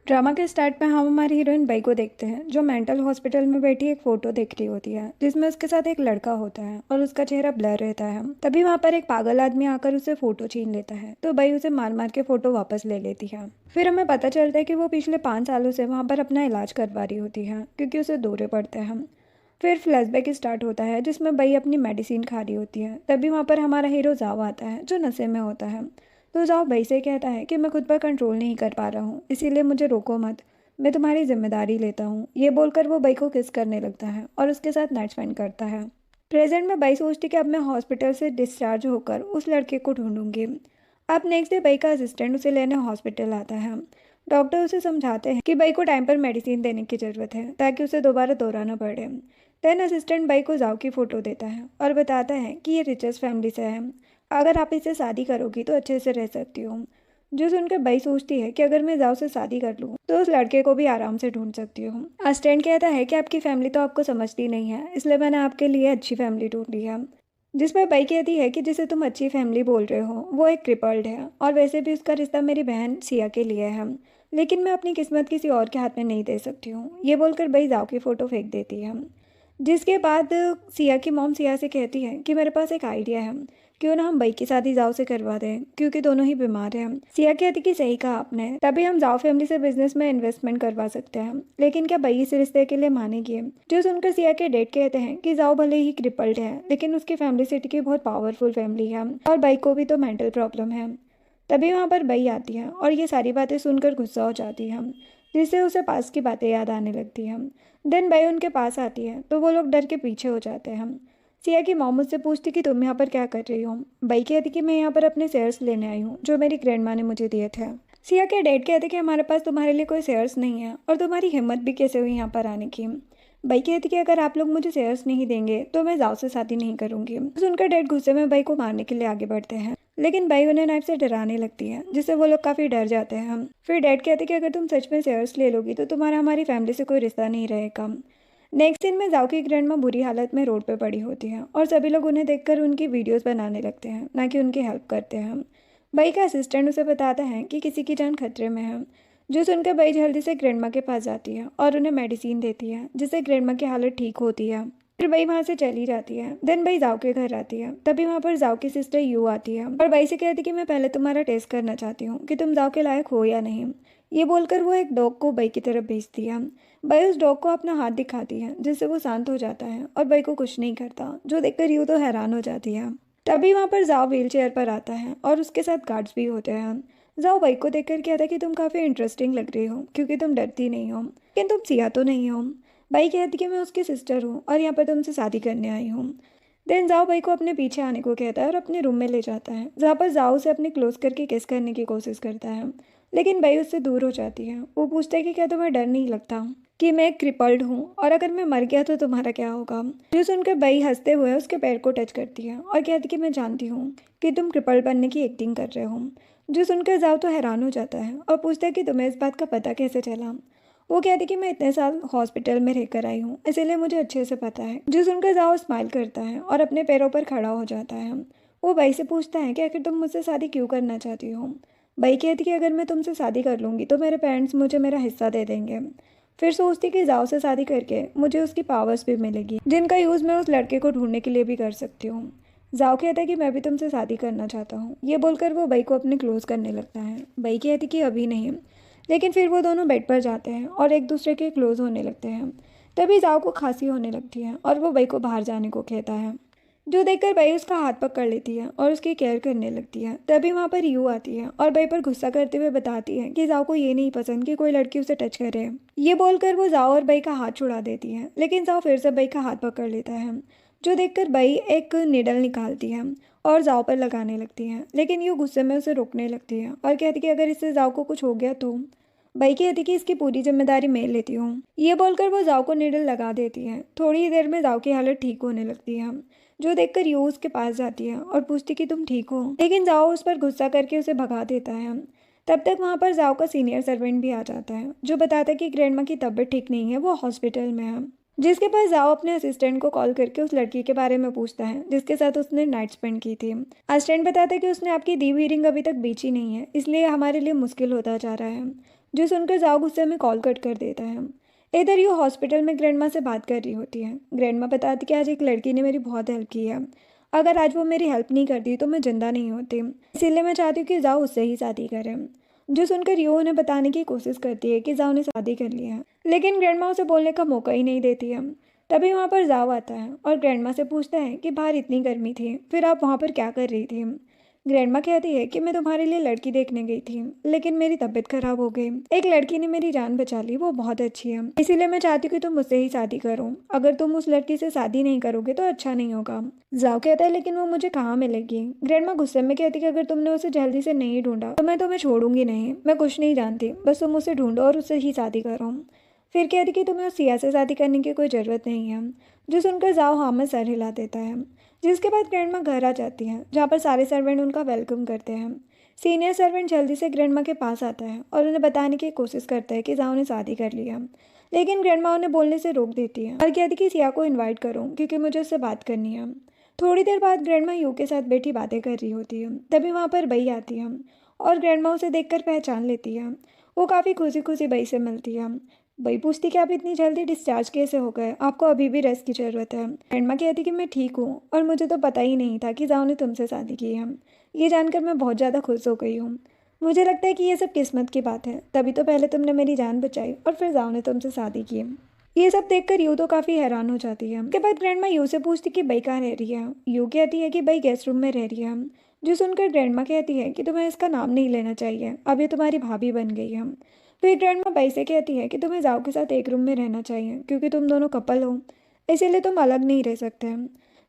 Drama के start में हम हमारी हीरोइन बई को देखते हैं जो मेंटल हॉस्पिटल में बैठी एक फोटो देख रही होती है जिसमें उसके साथ एक लड़का होता है और उसका चेहरा ब्लर रहता है। तभी वहां पर एक पागल आदमी आकर उसे फोटो छीन लेता है तो बई उसे मार मार के फोटो वापस ले लेती है। फिर हमें पता चलता है कि वो पिछले 5 सालों से वहां पर अपना इलाज करवा रही होती है क्योंकि उसे दौरे पड़ते हैं। फिर फ्लैशबैक स्टार्ट होता है जिसमें बई अपनी मेडिसिन खा रही होती है। तभी वहां पर हमारा हीरो जाओ आता है जो नशे में होता है। तो जाओ बई से कहता है कि मैं खुद पर कंट्रोल नहीं कर पा रहा हूँ, इसीलिए मुझे रोको मत, मैं तुम्हारी जिम्मेदारी लेता हूँ। ये बोलकर वो बई को किस करने लगता है और उसके साथ नाइट स्पेंड करता है। प्रेजेंट में बई सोचती कि अब मैं हॉस्पिटल से डिस्चार्ज होकर उस लड़के को ढूंढूंगी। अब नेक्स्ट डे बई का असिस्टेंट उसे लेने हॉस्पिटल आता है। डॉक्टर उसे समझाते हैं कि बई को टाइम पर मेडिसिन देने की ज़रूरत है ताकि उसे दोबारा दोहराना पड़े। देन असिस्टेंट बई को जाओ की फ़ोटो देता है और बताता है कि ये रिचेस्ट फैमिली से है, अगर आप इससे शादी करोगी तो अच्छे से रह सकती हो। जो सुनकर बई सोचती है कि अगर मैं जाओ से शादी कर लूँ तो उस लड़के को भी आराम से ढूंढ सकती हूँ। असिस्टेंट कहता है कि आपकी फैमिली तो आपको समझती नहीं है, इसलिए मैंने आपके लिए अच्छी फैमिली ढूंढी है। जिसमें बई कहती है कि जिसे तुम अच्छी फैमिली बोल रहे हो वो एक क्रिपल्ड है और वैसे भी उसका रिश्ता मेरी बहन सिया के लिए है, लेकिन मैं अपनी किस्मत किसी और के हाथ में नहीं दे सकती हूँ। ये बोलकर बई जाओ की फ़ोटो फेंक देती है। जिसके बाद सिया की मॉम सिया से कहती है कि मेरे पास एक आइडिया है, क्यों ना हम बई की शादी जाओ से करवा दें क्योंकि दोनों ही बीमार हैं। सिया कहती कि सही कहा आपने, तभी हम जाओ फैमिली से बिजनेस में इन्वेस्टमेंट करवा सकते हैं, लेकिन क्या बई इस रिश्ते के लिए मानेगी? जो सुनकर सिया के डैड कहते हैं कि जाओ भले ही क्रिपल्ड है लेकिन उसकी फैमिली सिटी की बहुत पावरफुल फैमिली है और बई को भी तो मेंटल प्रॉब्लम है। तभी वहाँ पर बई आती है और ये सारी बातें सुनकर गुस्सा हो जाती है, जिससे उसे पास की बातें याद आने लगती हैं। देन बई उनके पास आती है तो वो लोग डर के पीछे हो जाते हैं। सिया की मॉम मुझसे पूछती कि तुम यहाँ पर क्या कर रही हो। बई कहती कि मैं यहाँ पर अपने शेयर्स लेने आई हूँ जो मेरी ग्रैंड माँ ने मुझे दिए थे। सिया के डैड कहते कि हमारे पास तुम्हारे लिए कोई शेयर्स नहीं है और तुम्हारी हिम्मत भी कैसे हुई यहाँ पर आने की। बई कहती कि अगर आप लोग मुझे शेयर्स नहीं देंगे तो मैं जाओ से शादी नहीं करूंगी। सुनकर डैड गुस्से में बई को मारने के लिए आगे बढ़ते हैं, लेकिन बई उन्हें नाइफ से डराने लगती है जिससे वो लोग काफी डर जाते हैं। फिर डैड कहते कि अगर तुम सच में शेयर्स ले लोगी तो तुम्हारा हमारी फैमिली से कोई रिश्ता नहीं रहेगा। नेक्स्ट सीन में जाओ की ग्रैंड माँ बुरी हालत में रोड पे पड़ी होती है और सभी लोग उन्हें देखकर उनकी वीडियोस बनाने लगते हैं, ना कि उनकी हेल्प करते हैं। बई का असिस्टेंट उसे बताता है कि किसी की जान खतरे में है। जो सुनकर बई जल्दी से ग्रैंड माँ के पास जाती है और उन्हें मेडिसिन देती है जिससे ग्रैंड माँ की हालत ठीक होती है। फिर बई वहाँ से चली जाती है। देन बई जाओ के घर आती है। तभी वहाँ पर जाओ की सिस्टर यू आती है और बई से कहती कि मैं पहले तुम्हारा टेस्ट करना चाहती हूँ कि तुम जाओ के लायक हो या नहीं। ये बोलकर वो एक डॉग को बई की तरफ भेजती है। बई उस डॉग को अपना हाथ दिखाती है जिससे वो शांत हो जाता है और बई को कुछ नहीं करता, जो देखकर यू तो हैरान हो जाती है। तभी वहाँ पर जाओ व्हील चेयर पर आता है और उसके साथ गार्ड्स भी होते हैं। जाओ बई को देखकर कहता है कि तुम काफ़ी इंटरेस्टिंग लग रही हो क्योंकि तुम डरती नहीं हो, लेकिन तुम सिया तो नहीं हो। बई कहती कि मैं उसकी सिस्टर हूँ और यहाँ पर तुमसे शादी करने आई हूँ। देन जाओ बई को अपने पीछे आने को कहता है और अपने रूम में ले जाता है जहाँ पर जाओ उसे अपने क्लोज करके किस करने की कोशिश करता है, लेकिन बई उससे दूर हो जाती है। वो पूछता है कि क्या तुम्हें डर नहीं लगता कि मैं क्रिपल्ड हूँ और अगर मैं मर गया तो तुम्हारा क्या होगा। जो सुनकर बई हंसते हुए उसके पैर को टच करती है और कहती कि मैं जानती हूँ कि तुम क्रिपल्ड बनने की एक्टिंग कर रहे हो। जो सुनकर जाओ तो हैरान हो जाता है और पूछता है कि तुम्हें इस बात का पता कैसे चला। वो कहती कि मैं इतने साल हॉस्पिटल में रहकर आई हूँ इसीलिए मुझे अच्छे से पता है। जो सुनकर जाओ स्माइल करता है और अपने पैरों पर खड़ा हो जाता है। वो बई से पूछता है कि आखिर तुम मुझसे शादी क्यों करना चाहती हो। बई कहती कि अगर मैं तुमसे शादी कर लूँगी तो मेरे पेरेंट्स मुझे मेरा हिस्सा दे देंगे। फिर सोचती कि जाओ से शादी करके मुझे उसकी पावर्स भी मिलेगी जिनका यूज़ मैं उस लड़के को ढूंढने के लिए भी कर सकती हूँ। जाओ कहता है कि मैं भी तुमसे शादी करना चाहता हूँ। ये बोलकर वो बई को अपने क्लोज करने लगता है। बई कहती कि अभी नहीं, लेकिन फिर वो दोनों बेड पर जाते हैं और एक दूसरे के क्लोज होने लगते हैं। तभी जाओ को खांसी होने लगती है और वो बई को बाहर जाने को कहता है। जो देखकर बई उसका हाथ पकड़ लेती है और उसकी केयर करने लगती है। तभी वहाँ पर यू आती है और बई पर गुस्सा करते हुए बताती है कि जाओ को ये नहीं पसंद कि कोई लड़की उसे टच करे। ये बोलकर वो जाओ और बई का हाथ छुड़ा देती है, लेकिन जाओ फिर से बई का हाथ पकड़ लेता है। जो देखकर बई एक निडल निकालती है और जाओ पर लगाने लगती है, लेकिन यू गुस्से में उसे रोकने लगती है और कहती कि अगर इससे जाओ को कुछ हो गया तो। बई कहती कि इसकी पूरी जिम्मेदारी मैं लेती हूँ। ये बोलकर वो जाओ को निडल लगा देती है। थोड़ी ही देर में जाओ की हालत ठीक होने लगती है। जो देखकर यू उसके पास जाती है और पूछती कि तुम ठीक हो, लेकिन जाओ उस पर गुस्सा करके उसे भगा देता है। तब तक वहाँ पर जाओ का सीनियर सर्वेंट भी आ जाता है जो बताता है कि ग्रैंडमा की तबीयत ठीक नहीं है, वो हॉस्पिटल में है। जिसके पास जाओ अपने असिस्टेंट को कॉल करके उस लड़की के बारे में पूछता है जिसके साथ उसने नाइट स्पेंड की थी। असिस्टेंट बताता है कि उसने आपकी दी हुई रिंग अभी तक बेची नहीं है, इसलिए हमारे लिए मुश्किल होता जा रहा है। जो सुनकर जाओ गुस्से में कॉल कट कर देता है। इधर यू हॉस्पिटल में ग्रैंडमा से बात कर रही होती है। ग्रैंडमा बताती कि आज एक लड़की ने मेरी बहुत हेल्प की है, अगर आज वो मेरी हेल्प नहीं करती तो मैं जिंदा नहीं होती, इसीलिए मैं चाहती हूँ कि जाओ उससे ही शादी करें। जो सुनकर यू उन्हें बताने की कोशिश करती है कि जाओ ने शादी कर लिया है, लेकिन ग्रैंडमा उसे बोलने का मौका ही नहीं देती है। तभी वहाँ पर जाओ आता है और ग्रैंडमा से पूछता है कि बाहर इतनी गर्मी थी, फिर आप वहाँ पर क्या कर रही थी। ग्रैंडमा कहती है कि मैं तुम्हारे लिए लड़की देखने गई थी, लेकिन मेरी तबीयत खराब हो गई। एक लड़की ने मेरी जान बचा ली, वो बहुत अच्छी है, इसीलिए मैं चाहती हूँ कि तुम मुझसे ही शादी करो। अगर तुम उस लड़की से शादी नहीं करोगे तो अच्छा नहीं होगा। जाओ कहता है लेकिन वो मुझे कहाँ मिलेगी। ग्रैंडमा गुस्से में कहती है कि अगर तुमने उसे जल्दी से नहीं ढूंढा तो मैं तुम्हें छोड़ूंगी नहीं। मैं कुछ नहीं जानती, बस तुम उसे ढूंढो और उससे ही शादी करो। फिर कहती कि तुम्हें उस सिया से शादी करने की कोई ज़रूरत नहीं है। जो सुनकर जाओ हाँ में सर हिला देता है। जिसके बाद ग्रैंडमा घर आ जाती हैं, जहाँ पर सारे सर्वेंट उनका वेलकम करते हैं। सीनियर सर्वेंट जल्दी से ग्रैंडमा के पास आता है और उन्हें बताने की कोशिश करता है कि जाओ ने शादी कर लिया, लेकिन ग्रैंडमा उन्हें बोलने से रोक देती है और कहती कि सिया को इन्वाइट करो क्योंकि मुझे उससे बात करनी है। थोड़ी देर बाद ग्रैंडमा यू के साथ बैठी बातें कर रही होती है। तभी वहाँ पर बई आती है और ग्रैंडमा उसे देखकर पहचान लेती है। वो काफ़ी खुशी खुशी बई से मिलती है। बई पूछती कि आप इतनी जल्दी डिस्चार्ज कैसे हो गए, आपको अभी भी रेस्ट की ज़रूरत है। ग्रैंडमा कहती कि मैं ठीक हूँ और मुझे तो पता ही नहीं था कि जाओ ने तुमसे शादी की है। ये जानकर मैं बहुत ज़्यादा खुश हो गई हूँ। मुझे लगता है कि ये सब किस्मत की बात है, तभी तो पहले तुमने मेरी जान बचाई और फिर जाओ ने तुमसे शादी की। ये सब देखकर यू तो काफ़ी हैरान हो जाती है। उसके बाद ग्रैंडमा यू से पूछती कि बई कहाँ रह रही है। यू कहती है कि बई गेस्ट रूम में रह रही है। जो सुनकर ग्रैंडमा कहती है कि तुम्हें इसका नाम नहीं लेना चाहिए, अब ये तुम्हारी भाभी बन गई है। फिर ग्रैंडमा बई से कहती है कि तुम्हें जाओ के साथ एक रूम में रहना चाहिए क्योंकि तुम दोनों कपल हो, इसीलिए तुम अलग नहीं रह सकते।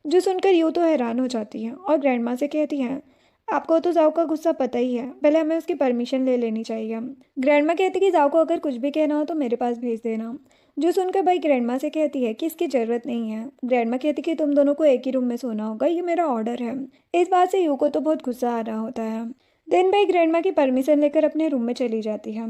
जो सुनकर यू तो हैरान हो जाती है और ग्रैंडमा से कहती है आपको तो जाओ का गुस्सा पता ही है, पहले हमें उसकी परमिशन ले लेनी चाहिए। ग्रैंडमा कहती कि जाओ को अगर कुछ भी कहना हो तो मेरे पास भेज देना। जो सुनकर भाई ग्रैंडमा से कहती है कि इसकी ज़रूरत नहीं है। ग्रैंडमा कहती कि तुम दोनों को एक ही रूम में सोना होगा, ये मेरा ऑर्डर है। इस बात से यू को तो बहुत गुस्सा आ रहा होता है। देन भाई ग्रैंडमा की परमिशन लेकर अपने रूम में चली जाती है।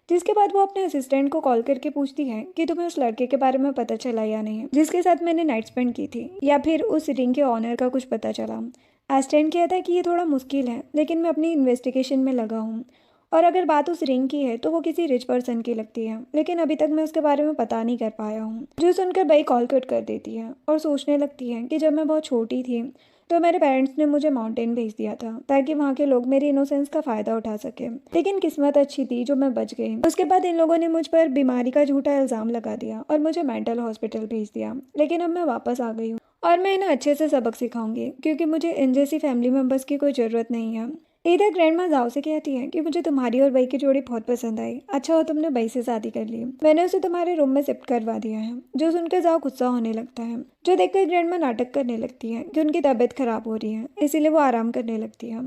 जिसके बाद वो अपने असिस्टेंट को कॉल करके पूछती है कि तुम्हें उस लड़के के बारे में पता चला या नहीं, जिसके साथ मैंने नाइट स्पेंड की थी, या फिर उस रिंग के ऑनर का कुछ पता चला। असिस्टेंट कहता है कि ये थोड़ा मुश्किल है, लेकिन मैं अपनी इन्वेस्टिगेशन में लगा हूँ। और अगर बात उस रिंग की है तो वो किसी रिच पर्सन की लगती है, लेकिन अभी तक मैं उसके बारे में पता नहीं कर पाया हूँ। जो सुनकर बई कॉल कट कर देती है और सोचने लगती है कि जब मैं बहुत छोटी थी तो मेरे पेरेंट्स ने मुझे माउंटेन भेज दिया था ताकि वहाँ के लोग मेरी इनोसेंस का फ़ायदा उठा सके, लेकिन किस्मत अच्छी थी जो मैं बच गई। उसके बाद इन लोगों ने मुझ पर बीमारी का झूठा इल्ज़ाम लगा दिया और मुझे मेंटल हॉस्पिटल भेज दिया, लेकिन अब मैं वापस आ गई हूँ और मैं इन्हें अच्छे से सबक सिखाऊंगी क्योंकि मुझे इन जैसी फैमिली मेम्बर्स की कोई ज़रूरत नहीं है। इधर ग्रैंडमा जाओ से कहती है कि मुझे तुम्हारी और बई की जोड़ी बहुत पसंद आई, अच्छा हो तुमने बई से शादी कर ली, मैंने उसे तुम्हारे रूम में शिफ्ट करवा दिया है। जो सुनकर जाओ गुस्सा होने लगता है। जो देखकर ग्रैंडमा नाटक करने लगती है कि उनकी तबीयत खराब हो रही है, इसीलिए वो आराम करने लगती है।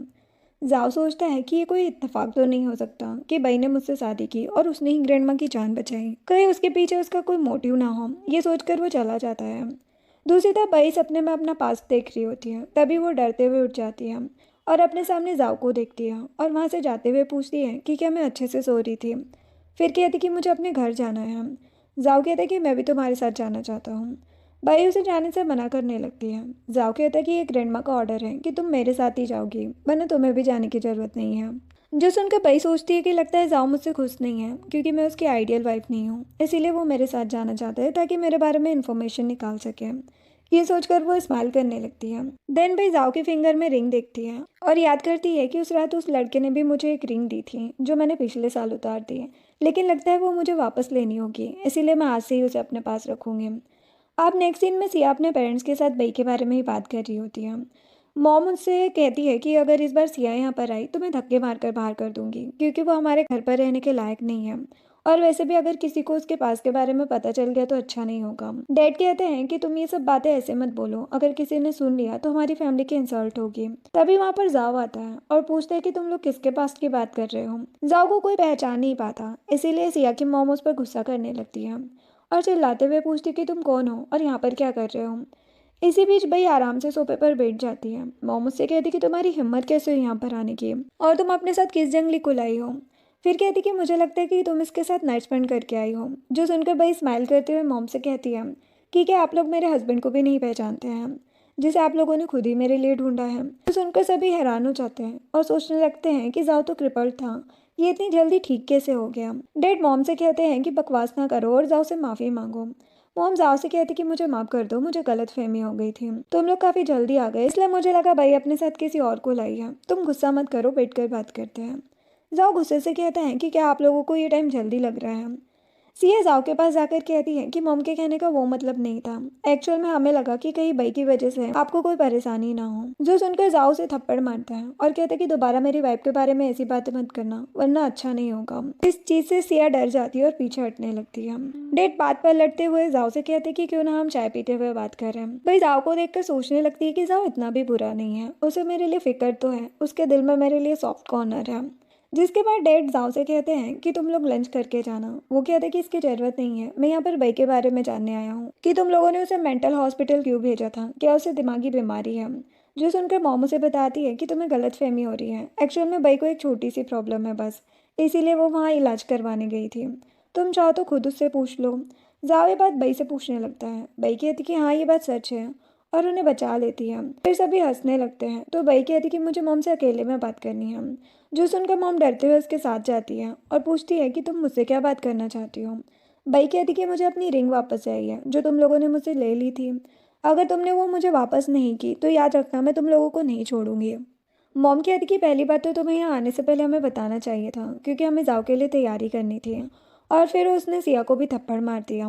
जाओ सोचता है कि ये कोई इत्तेफाक तो नहीं हो सकता कि बई ने मुझसे शादी की और उसने ही ग्रैंडमा की जान बचाई, कहीं उसके पीछे उसका कोई मोटिव ना हो। ये सोचकर वो चला जाता है। दूसरी तरफ बई सपने में अपना पास्ट देख रही होती है। तभी वो डरते हुए उठ जाती है और अपने सामने जाओ को देखती है और वहाँ से जाते हुए पूछती है कि क्या मैं अच्छे से सो रही थी। फिर कहती कि मुझे अपने घर जाना है। जाओ कहता है कि मैं भी तुम्हारे साथ जाना चाहता हूँ। बई उसे जाने से मना करने लगती है। जाओ कहता है कि ये ग्रैंडमा का ऑर्डर है कि तुम मेरे साथ ही जाओगी, वरना तुम्हें भी जाने की ज़रूरत नहीं है। जो सुनकर बई सोचती है कि लगता है जाओ मुझसे खुश नहीं है क्योंकि मैं उसकी आइडियल वाइफ नहीं हूँ, इसीलिए वो मेरे साथ जाना चाहता है ताकि मेरे बारे में इन्फॉर्मेशन निकाल सके। ये सोचकर वो स्माइल करने लगती है। देन भाई जाओ के फिंगर में रिंग देखती है और याद करती है कि उस रात उस लड़के ने भी मुझे एक रिंग दी थी जो मैंने पिछले साल उतार दी, लेकिन लगता है वो मुझे वापस लेनी होगी, इसीलिए मैं आज से ही उसे अपने पास रखूँगी। आप नेक्स्ट सीन में सिया अपने पेरेंट्स के साथ बई के बारे में ही बात कर रही होती है। मॉम उससे कहती है कि अगर इस बार सिया यहाँ पर आई तो मैं धक्के मारकर बाहर कर दूंगी क्योंकि वो हमारे घर पर रहने के लायक नहीं है, और वैसे भी अगर किसी को उसके पास के बारे में पता चल गया तो अच्छा नहीं होगा। डैड कहते हैं कि तुम ये सब बातें ऐसे मत बोलो, अगर किसी ने सुन लिया तो हमारी फैमिली की इंसल्ट होगी। तभी वहाँ पर जाओ आता है और पूछता है कि तुम लोग किसके पास की बात कर रहे हो। जाओ को कोई पहचान नहीं पाता, इसीलिए सिया की मॉम उस पर गुस्सा करने लगती है और चिल्लाते हुए पूछती कि तुम कौन हो और यहाँ पर क्या कर रहे हो। इसी बीच बई आराम से सोफे पर बैठ जाती है। मॉम उससे कहती कि तुम्हारी हिम्मत कैसे हुई यहाँ पर आने की, और तुम अपने साथ किस जंगली को लाई हो। फिर कहती कि मुझे लगता है कि तुम इसके साथ नाइट स्पेंड करके आई हो। जो सुनकर बई स्माइल करते हुए मॉम से कहती है कि क्या आप लोग मेरे हस्बैंड को भी नहीं पहचानते हैं, जिसे आप लोगों ने खुद ही मेरे लिए ढूंढा है। तो सुनकर सभी हैरान हो जाते हैं और सोचने लगते हैं कि जाओ तो क्रिपल्ड था, ये इतनी जल्दी ठीक कैसे हो गया। डैड मॉम से कहते हैं कि बकवास ना करो और जाओ से माफ़ी मांगो। मॉम जाओ से कहती कि मुझे माफ़ कर दो, मुझे गलत फहमी हो गई थी, तुम लोग काफ़ी जल्दी आ गए इसलिए मुझे लगा भाई अपने साथ किसी और को लाई है, तुम गुस्सा मत करो, बैठ कर बात करते हैं। जाओ गुस्से से कहता है कि क्या आप लोगों को ये टाइम जल्दी लग रहा है। सिया जाओ के पास जाकर कहती है कि मॉम के कहने का वो मतलब नहीं था, एक्चुअल में हमें लगा कि कहीं भाई की वजह से आपको कोई परेशानी ना हो। जो सुनकर जाओ से थप्पड़ मारता है और कहता है कि दोबारा मेरी वाइफ के बारे में ऐसी बातें मत करना वरना अच्छा नहीं होगा। इस चीज से सिया डर जाती है और पीछे हटने लगती है। डेट बात पर लड़ते हुए जाओ से कहते कि क्यों ना हम चाय पीते हुए बात करें। भाई जाओ को देखकर सोचने लगती है कि जाओ इतना भी बुरा नहीं है, उसे मेरे लिए फिक्र तो है, उसके दिल में मेरे लिए सॉफ्ट कॉर्नर है। जिसके बाद डैड जाओ से कहते हैं कि तुम लोग लंच करके जाना। वो कहते हैं कि इसकी ज़रूरत नहीं है, मैं यहाँ पर भाई के बारे में जानने आया हूँ कि तुम लोगों ने उसे मेंटल हॉस्पिटल क्यों भेजा था, क्या उसे दिमागी बीमारी है। जो सुनकर मॉम उसे बताती है कि तुम्हें गलत फहमी हो रही है, एक्चुअल में भाई को एक छोटी सी प्रॉब्लम है बस, इसीलिए वो वहाँ इलाज करवाने गई थी, तुम चाहो तो खुद उससे पूछ लो। जाओ ये बात भाई से पूछने लगता है। भाई कहती कि हाँ ये बात सच है और उन्हें बचा लेती है। फिर सभी हंसने लगते हैं तो भाई कहती कि मुझे मॉम से अकेले में बात करनी है। जो सुनकर मॉम डरते हुए उसके साथ जाती है और पूछती है कि तुम मुझसे क्या बात करना चाहती हो। भाई कहती कि मुझे अपनी रिंग वापस चाहिए जो तुम लोगों ने मुझसे ले ली थी, अगर तुमने वो मुझे वापस नहीं की तो याद रखना मैं तुम लोगों को नहीं छोड़ूंगी। मॉम कहती कि पहली बात तो तुम्हें यहाँ आने से पहले हमें बताना चाहिए था क्योंकि हमें जाओ के लिए तैयारी करनी थी। और फिर उसने सिया को भी थप्पड़ मार दिया।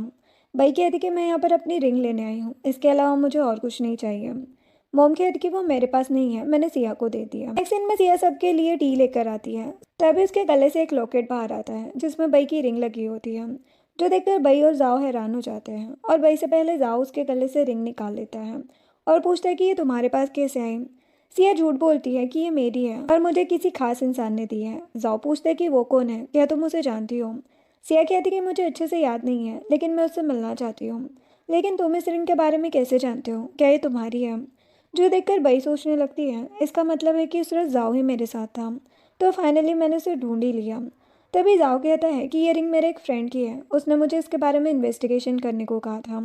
भाई कहती कि मैं यहाँ पर अपनी रिंग लेने आई हूँ, इसके अलावा मुझे और कुछ नहीं चाहिए। मॉम कहती कि वो मेरे पास नहीं है, मैंने सिया को दे दिया। नेक्स्ट सीन में सिया सबके लिए टी लेकर आती है, तभी उसके गले से एक लॉकेट बाहर आता है जिसमें भाई की रिंग लगी होती है। जो देखकर भाई और जाओ हैरान हो जाते हैं और भाई से पहले जाओ उसके गले से रिंग निकाल लेता है और पूछता है कि ये तुम्हारे पास कैसे आई। सिया झूठ बोलती है कि ये मेरी है और मुझे किसी खास इंसान ने दी है। जाओ पूछता है कि वो कौन है, क्या तुम उसे जानती हो। सिया कहती कि मुझे अच्छे से याद नहीं है लेकिन मैं उससे मिलना चाहती हूँ। लेकिन तुम इस रिंग के बारे में कैसे जानते हो, क्या ये तुम्हारी है। जो देखकर बई सोचने लगती है इसका मतलब है कि सिर्फ जाओ ही मेरे साथ था, तो फाइनली मैंने उसे ढूंढ ही लिया। तभी जाओ कहता है कि ये रिंग मेरे एक फ्रेंड की है, उसने मुझे इसके बारे में इन्वेस्टिगेशन करने को कहा था।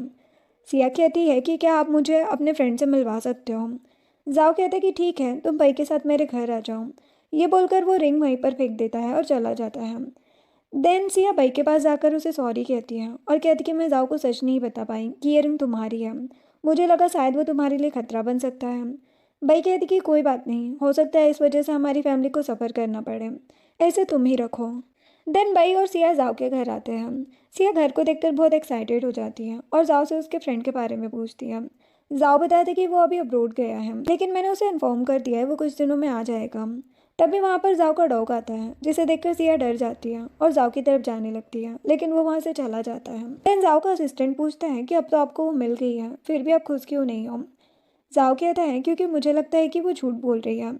सिया कहती है कि क्या आप मुझे अपने फ्रेंड से मिलवा सकते हो। जाओ कहता है कि ठीक है तुम भाई के साथ मेरे घर आ जाओ। ये बोलकर वो रिंग वहीं पर फेंक देता है और चला जाता है। देन सिया भाई के पास जाकर उसे सॉरी कहती है और कहती कि मैं जाओ को सच नहीं बता पाई कि ये रिंग तुम्हारी है, मुझे लगा शायद वो तुम्हारे लिए खतरा बन सकता है। भाई कहती कि कोई बात नहीं, हो सकता है इस वजह से हमारी फैमिली को सफ़र करना पड़े, ऐसे तुम ही रखो। देन भाई और सिया जाओ के घर आते हैं। सिया घर को देखकर बहुत एक्साइटेड हो जाती है और जाओ से उसके फ्रेंड के बारे में पूछती है। जाओ बताते कि वो अभी अब्रोड गया है लेकिन मैंने उसे इन्फॉर्म कर दिया है वो कुछ दिनों में आ जाएगा। तभी वहाँ पर जाओ का डॉग आता है जिसे देखकर सिया डर जाती है और जाओ की तरफ जाने लगती है लेकिन वो वहाँ से चला जाता है। देन जाओ का असिस्टेंट पूछता है कि अब तो आपको वो मिल गई है फिर भी आप खुश क्यों नहीं हो। जाओ कहता है क्योंकि मुझे लगता है कि वो झूठ बोल रही है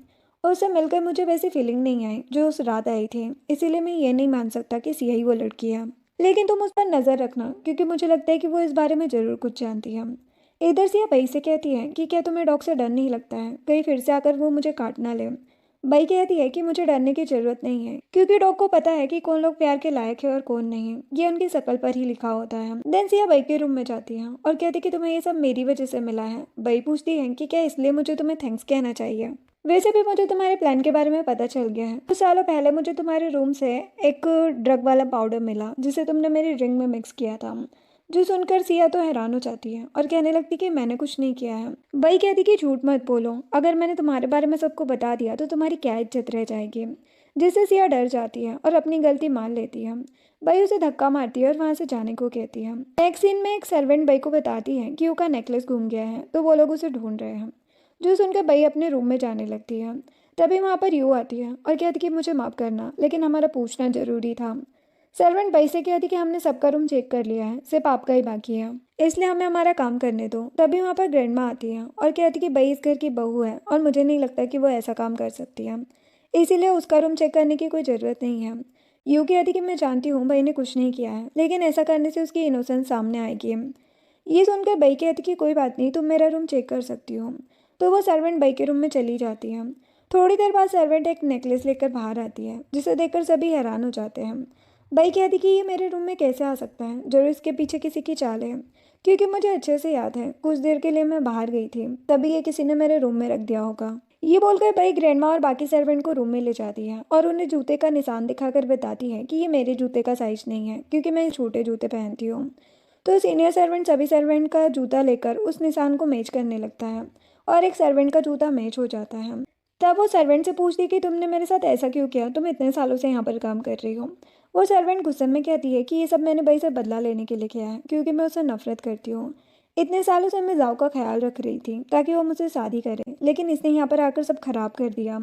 और उसे मिलकर मुझे वैसी फीलिंग नहीं आई जो उस रात आई थी, इसीलिए मैं ये नहीं मान सकता कि सिया ही वो लड़की है। लेकिन तुम उस पर नज़र रखना क्योंकि मुझे लगता है कि वो इस बारे में ज़रूर कुछ जानती है। इधर सिया भाई से कहती है कि क्या तुम्हें डॉग से डर नहीं लगता है, कहीं फिर से आकर वो मुझे काट ना ले। भाई कहती है कि मुझे डरने की जरूरत नहीं है क्योंकि डॉग को पता है कि कौन लोग प्यार के लायक है और कौन नहीं, ये उनकी शकल पर ही लिखा होता है। देन सिया भाई के रूम में जाती है और कहती कि तुम्हें ये सब मेरी वजह से मिला है। भाई पूछती है कि क्या इसलिए मुझे तुम्हें थैंक्स कहना चाहिए। वैसे भी मुझे तुम्हारे प्लान के बारे में पता चल गया है, कुछ सालों पहले मुझे तुम्हारे रूम से एक ड्रग वाला पाउडर मिला जिसे तुमने मेरी ड्रिंक में मिक्स किया था। जो सुनकर सिया तो हैरान हो जाती है और कहने लगती कि मैंने कुछ नहीं किया है। भाई कहती कि झूठ मत बोलो, अगर मैंने तुम्हारे बारे में सबको बता दिया तो तुम्हारी क्या इज्जत रह जाएगी। जिससे सिया डर जाती है और अपनी गलती मान लेती है। भाई उसे धक्का मारती है और वहाँ से जाने को कहती है। नेक्स्ट सीन में एक सर्वेंट भाई को बताती है कि उसका नेकलेस घूम गया है तो वो लोग उसे ढूंढ रहे हैं। जो सुनकर भाई अपने रूम में जाने लगती है। तभी वहाँ पर यू आती है और कहती कि मुझे माफ़ करना लेकिन हमारा पूछना जरूरी था। सर्वेंट भाई से कहती कि हमने सबका रूम चेक कर लिया है, सिर्फ आपका ही बाकी है, इसलिए हमें हमारा काम करने दो। तभी वहाँ पर ग्रैंडमा आती है और कहती कि भाई इस घर की बहू है और मुझे नहीं लगता कि वो ऐसा काम कर सकती है, इसीलिए उसका रूम चेक करने की कोई ज़रूरत नहीं है। यू कहती कि मैं जानती हूँ भाई ने कुछ नहीं किया है लेकिन ऐसा करने से उसकी इनोसेंस सामने आएगी। ये सुनकर भाई कहती कि कोई बात नहीं, तुम मेरा रूम चेक कर सकती हो। तो वो सर्वेंट भाई के रूम में चली जाती है। थोड़ी देर बाद सर्वेंट एक नेकलेस लेकर बाहर आती है जिसे देखकर सभी हैरान हो जाते हैं। भाई कहती कि ये मेरे रूम में कैसे आ सकता है, जरूर इसके पीछे किसी की चाल है क्योंकि मुझे अच्छे से याद है कुछ देर के लिए मैं बाहर गई थी तभी ये किसी ने मेरे रूम में रख दिया होगा। ये बोलकर बई ग्रैंडमा और बाकी सर्वेंट को रूम में ले जाती है और उन्हें जूते का निशान दिखाकर बताती है कि ये मेरे जूते का साइज नहीं है क्योंकि मैं छोटे जूते पहनती हूँ। तो सीनियर सर्वेंट सभी सर्वेंट का जूता लेकर उस निशान को मैच करने लगता है और एक सर्वेंट का जूता मैच हो जाता है। तब वो सर्वेंट से पूछती है कि तुमने मेरे साथ ऐसा क्यों किया, तुम इतने सालों से यहाँ पर काम कर रही हो। वो सर्वेंट गुस्से में कहती है कि ये सब मैंने बई से बदला लेने के लिए किया है क्योंकि मैं उससे नफरत करती हूँ। इतने सालों से मैं जाओ का ख्याल रख रही थी ताकि वो मुझसे शादी करे, लेकिन इसने यहाँ पर आकर सब खराब कर दिया।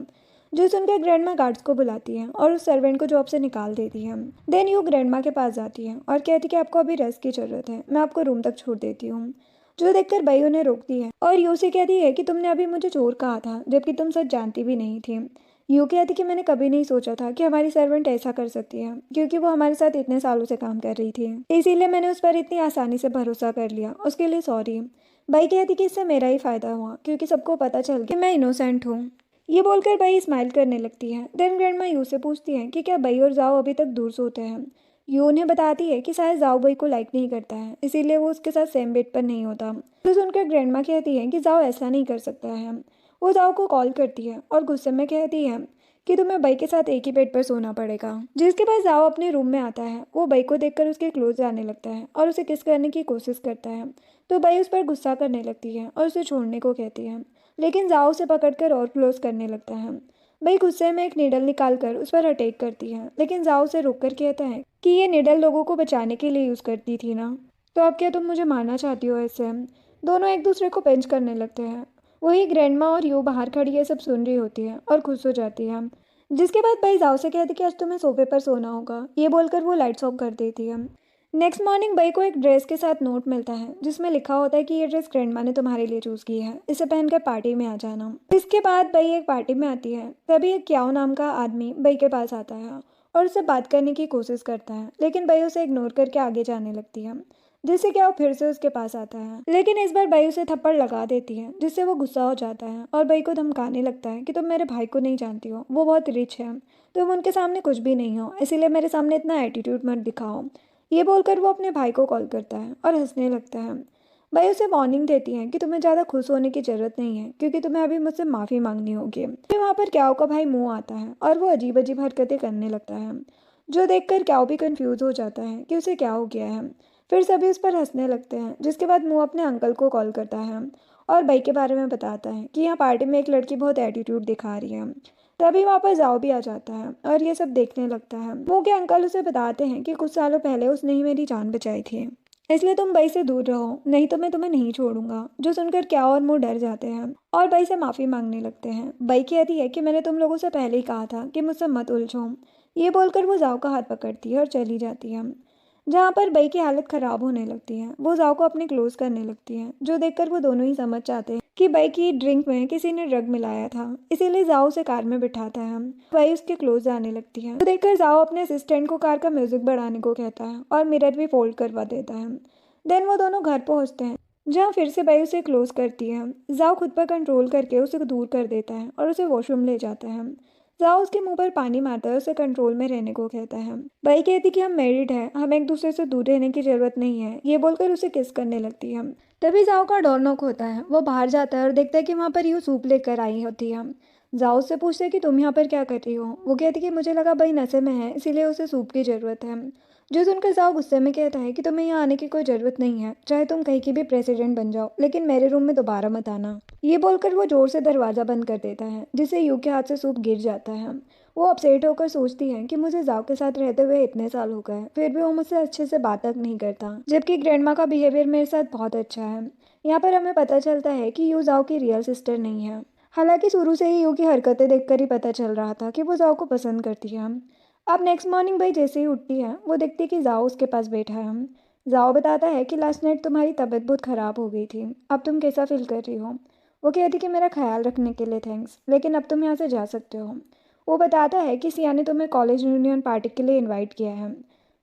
जो सुनकर ग्रैंडमा गार्ड्स को बुलाती है और उस सर्वेंट को जॉब से निकाल देती है। देन यू ग्रैंडमा के पास जाती है और कहती है कि आपको अभी रेस्ट की जरूरत है, मैं आपको रूम तक छोड़ देती हूँ। जो देखकर बई उन्हें रोकती है और यू से कहती है कि तुमने अभी मुझे चोर कहा था जबकि तुम सच जानती भी नहीं थी। यू कहती कि मैंने कभी नहीं सोचा था कि हमारी सर्वेंट ऐसा कर सकती है क्योंकि वो हमारे साथ इतने सालों से काम कर रही थी, इसीलिए मैंने उस पर इतनी आसानी से भरोसा कर लिया, उसके लिए सॉरी। बई कहती कि इससे मेरा ही फायदा हुआ क्योंकि सबको पता चल गया कि मैं इनोसेंट हूँ। ये बोलकर बई स्माइल करने लगती है। देन ग्रैंडमा यू से पूछती है कि क्या बई और जाओ अभी तक दूर सोते हैं। यू उन्हें बताती है कि शायद जाओ बई को लाइक नहीं करता है, इसीलिए वो उसके साथ सेम बेड पर नहीं होता। तो सुनकर ग्रैंडमा कहती है कि जाओ ऐसा नहीं कर सकता है। वो जाओ को कॉल करती है और गुस्से में कहती है कि तुम्हें बई के साथ एक ही बेड पर सोना पड़ेगा। जिसके बाद जाओ अपने रूम में आता है। वो बई को देखकर उसके क्लोज जाने लगता है और उसे किस करने की कोशिश करता है। तो बई उस पर गुस्सा करने लगती है और उसे छोड़ने को कहती है, लेकिन जाओ उसे पकड़कर और क्लोज करने लगता है। बई गुस्से में एक नीडल निकालकर उस पर अटैक करती है, लेकिन जाओ उसे रोककर कहता है कि ये नीडल लोगों को बचाने के लिए यूज करती थी ना, तो अब क्या तुम मुझे मारना चाहती हो ऐसे। दोनों एक दूसरे को पेंच करने लगते हैं। वही ग्रैंडमा और यू बाहर खड़ी ये सब सुन रही होती है और खुश हो जाती है। जिसके बाद भाई जाओ से कहती कि आज तुम्हें सोफे पर सोना होगा। ये बोलकर वो लाइट्स ऑफ कर देती है। नेक्स्ट मॉर्निंग बई को एक ड्रेस के साथ नोट मिलता है जिसमें लिखा होता है कि ये ड्रेस ग्रैंडमा ने तुम्हारे लिए चूज की है, इसे पहनकर पार्टी में आ जाना। इसके बाद बई एक पार्टी में आती है। तभी एक क्याओ नाम का आदमी बई के पास आता है और उससे बात करने की कोशिश करता है, लेकिन बई उसे इग्नोर करके आगे जाने लगती है। जिससे क्या वो फिर से उसके पास आता है, लेकिन इस बार बई उसे थप्पड़ लगा देती है जिससे वो गुस्सा हो जाता है और बई को धमकाने लगता है कि तुम मेरे भाई को नहीं जानती हो, वो बहुत रिच है, तुम उनके सामने कुछ भी नहीं हो, इसीलिए मेरे सामने इतना एटीट्यूड मत दिखाओ। ये बोलकर वो अपने भाई को कॉल करता है और हंसने लगता है। बई उसे वार्निंग देती है कि तुम्हें ज़्यादा खुश होने की जरूरत नहीं है क्योंकि तुम्हें अभी मुझसे माफ़ी मांगनी होगी। फिर वहाँ पर क्याओ का भाई मुँह आता है और वो अजीब अजीब हरकतें करने लगता है, जो देखकर क्याओ भी कंफ्यूज हो जाता है कि उसे क्या हो गया है। फिर सभी उस पर हंसने लगते हैं। जिसके बाद मुँह अपने अंकल को कॉल करता है और बई के बारे में बताता है कि यहाँ पार्टी में एक लड़की बहुत एटीट्यूड दिखा रही है। तभी वहाँ पर जाओ भी आ जाता है और ये सब देखने लगता है। वो के अंकल उसे बताते हैं कि कुछ सालों पहले उसने ही मेरी जान बचाई थी, इसलिए तुम बई से दूर रहो, नहीं तो मैं तुम्हें नहीं छोड़ूंगा। जो सुनकर क्या और मुंह डर जाते हैं और बई से माफी मांगने लगते हैं। बई कहती है कि मैंने तुम लोगों से पहले ही कहा था कि मुझसे मत उलझो। ये बोलकर वो जाओ का हाथ पकड़ती है और चली जाती है। जहाँ पर बई की हालत खराब होने लगती है, वो जाओ को अपने क्लोज करने लगती है, जो देखकर वो दोनों ही समझ जाते हैं कि बई की ड्रिंक में किसी ने ड्रग मिलाया था, इसीलिए जाओ उसे कार में बिठाता है। बई उसके क्लोज जाने लगती है, तो देखकर जाओ अपने असिस्टेंट को कार का म्यूजिक बढ़ाने को कहता है और मिरर भी फोल्ड करवा देता है। देन वो दोनों घर पहुंचते हैं, जहाँ फिर से बई उसे क्लोज करती है। जाओ खुद पर कंट्रोल करके उसे दूर कर देता है और उसे वॉशरूम ले जाता है। जाओ उसके मुंह पर पानी मारता है, उसे कंट्रोल में रहने को कहता है। बई कहती कि हम मैरिड हैं, हमें एक दूसरे से दूर रहने की जरूरत नहीं है। ये बोलकर उसे किस करने लगती है। तभी जाओ का डोर नॉक होता है। वो बाहर जाता है और देखता है कि वहाँ पर यू सूप लेकर आई होती है। जाओ उससे पूछते है कि तुम यहाँ पर क्या कर रही हो। वो कहती कि मुझे लगा बई नशे में है, इसीलिए उसे सूप की जरूरत है। जो सुनकर जाओ गुस्से में कहता है कि तुम्हें यहाँ आने की कोई ज़रूरत नहीं है, चाहे तुम कहीं की भी प्रेसिडेंट बन जाओ, लेकिन मेरे रूम में दोबारा मत आना। ये बोलकर वो जोर से दरवाज़ा बंद कर देता है, जिससे यू के हाथ से सूप गिर जाता है। वो अपसेट होकर सोचती है कि मुझे जाओ के साथ रहते हुए इतने साल हो गए, फिर भी वो मुझसे अच्छे से बात तक नहीं करता, जबकि ग्रैंडमा का बिहेवियर मेरे साथ बहुत अच्छा है। यहाँ पर हमें पता चलता है कि यू जाओ की रियल सिस्टर नहीं है। हालांकि शुरू से ही यू की हरकतें देखकर ही पता चल रहा था कि वो जाओ को पसंद करती है। अब नेक्स्ट मॉर्निंग भाई जैसे ही उठती है, वो देखती है कि जाओ उसके पास बैठा है। जाओ बताता है कि लास्ट नाइट तुम्हारी तबीयत बहुत ख़राब हो गई थी, अब तुम कैसा फील कर रही हो। वो कहती कि मेरा ख्याल रखने के लिए थैंक्स, लेकिन अब तुम यहाँ से जा सकते हो। वो बताता है कि सिया ने तुम्हें कॉलेज यूनियन पार्टी के लिए इनवाइट किया है।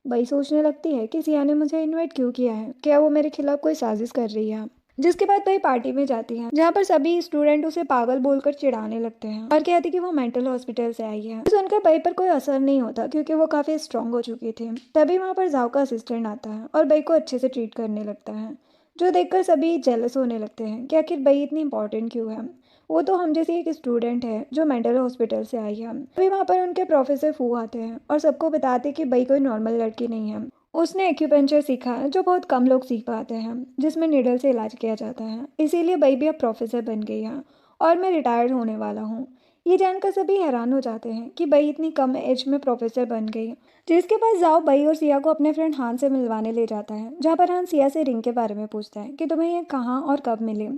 भाई सोचने लगती है कि सिया ने मुझे इनवाइट क्यों किया है, क्या वो मेरे खिलाफ कोई साजिश कर रही है। जिसके बाद भाई पार्टी में जाती हैं, जहाँ पर सभी स्टूडेंट उसे पागल बोलकर चिढ़ाने लगते हैं और कहती कि वो मेंटल हॉस्पिटल से आई है। सुनकर बई पर कोई असर नहीं होता क्योंकि वो काफी स्ट्रांग हो चुकी थी। तभी वहाँ पर जाओ का असिस्टेंट आता है और बई को अच्छे से ट्रीट करने लगता है, जो देखकर सभी जेलस होने लगते हैं कि आखिर बई इतनी इंपॉर्टेंट क्यों है। वो तो हम जैसी एक स्टूडेंट है जो मेंटल हॉस्पिटल से आई है। अभी वहाँ पर उनके प्रोफेसर फू आते हैं और सबको बताते कि भाई कोई नॉर्मल लड़की नहीं है। उसने एक्यूपेंचर सीखा है जो बहुत कम लोग सीख पाते हैं, जिसमें निडल से इलाज किया जाता है। इसीलिए भाई भी अब प्रोफेसर बन गई है और मैं रिटायर्ड होने वाला हूँ। ये जानकर सभी हैरान हो जाते हैं कि भाई इतनी कम एज में प्रोफेसर बन गई। जिसके पास जाओ भाई और सिया को अपने फ्रेंड हान से मिलवाने ले जाता है, जहाँ पर हान सिया से रिंग के बारे में पूछता है कि तुम्हें ये कहाँ और कब मिली।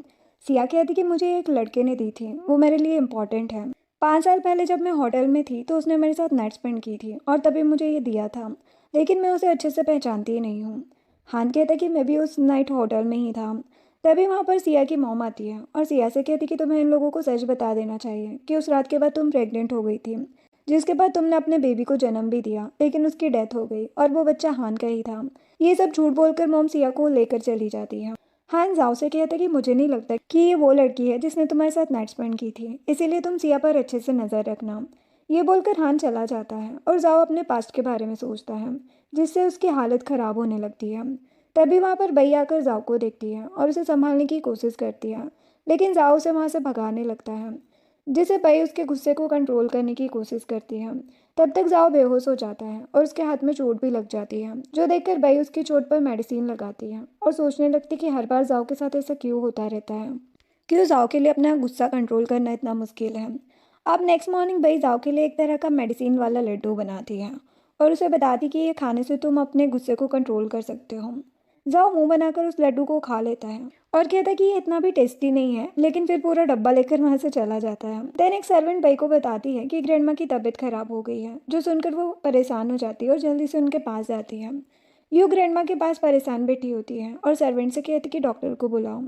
सिया कहती कि मुझे एक लड़के ने दी थी, वो मेरे लिए इम्पोर्टेंट है। 5 साल पहले जब मैं होटल में थी तो उसने मेरे साथ नाइट स्पेंड की थी और तभी मुझे ये दिया था, लेकिन मैं उसे अच्छे से पहचानती ही नहीं हूँ। हान कहता कि मैं भी उस नाइट होटल में ही था। तभी वहाँ पर सिया की मॉम आती है और सिया से कहती कि तुम्हें इन लोगों को सच बता देना चाहिए कि उस रात के बाद तुम प्रेग्नेंट हो गई थी, जिसके बाद तुमने अपने बेबी को जन्म भी दिया, लेकिन उसकी डेथ हो गई और वो बच्चा हान का ही था। ये सब झूठ बोलकर मॉम सिया को लेकर चली जाती है। हान जाओ से कहता कि मुझे नहीं लगता कि ये वो लड़की है जिसने तुम्हारे साथ नाइट स्पेंड की थी, इसीलिए तुम सिया पर अच्छे से नज़र रखना। ये बोलकर हान चला जाता है और जाओ अपने पास्ट के बारे में सोचता है, जिससे उसकी हालत ख़राब होने लगती है। तभी वहाँ पर बई आकर जाओ को देखती है और उसे संभालने की कोशिश करती है, लेकिन जाओ उसे वहाँ से भगाने लगता है, जिसे बई उसके गुस्से को कंट्रोल करने की कोशिश करती है। तब तक जाओ बेहोश हो जाता है और उसके हाथ में चोट भी लग जाती है, जो देखकर बई उसकी चोट पर मेडिसिन लगाती है और सोचने लगती कि हर बार जाओ के साथ ऐसा क्यों होता रहता है, क्यों जाओ के लिए अपना गुस्सा कंट्रोल करना इतना मुश्किल है। अब नेक्स्ट मॉर्निंग बई जाओ के लिए एक तरह का मेडिसिन वाला लड्डू बनाती है और उसे बताती कि ये खाने से तुम अपने गुस्से को कंट्रोल कर सकते हो। जाओ मुंह बनाकर उस लड्डू को खा लेता है और कहता है कि ये इतना भी टेस्टी नहीं है, लेकिन फिर पूरा डब्बा लेकर वहां से चला जाता है। देन एक सर्वेंट बई को बताती है कि ग्रैंडमा की तबीयत खराब हो गई है, जो सुनकर वो परेशान हो जाती है और जल्दी से उनके पास जाती है। यू ग्रैंडमा के पास परेशान बैठी होती है और सर्वेंट से कहती कि डॉक्टर को बुलाओ।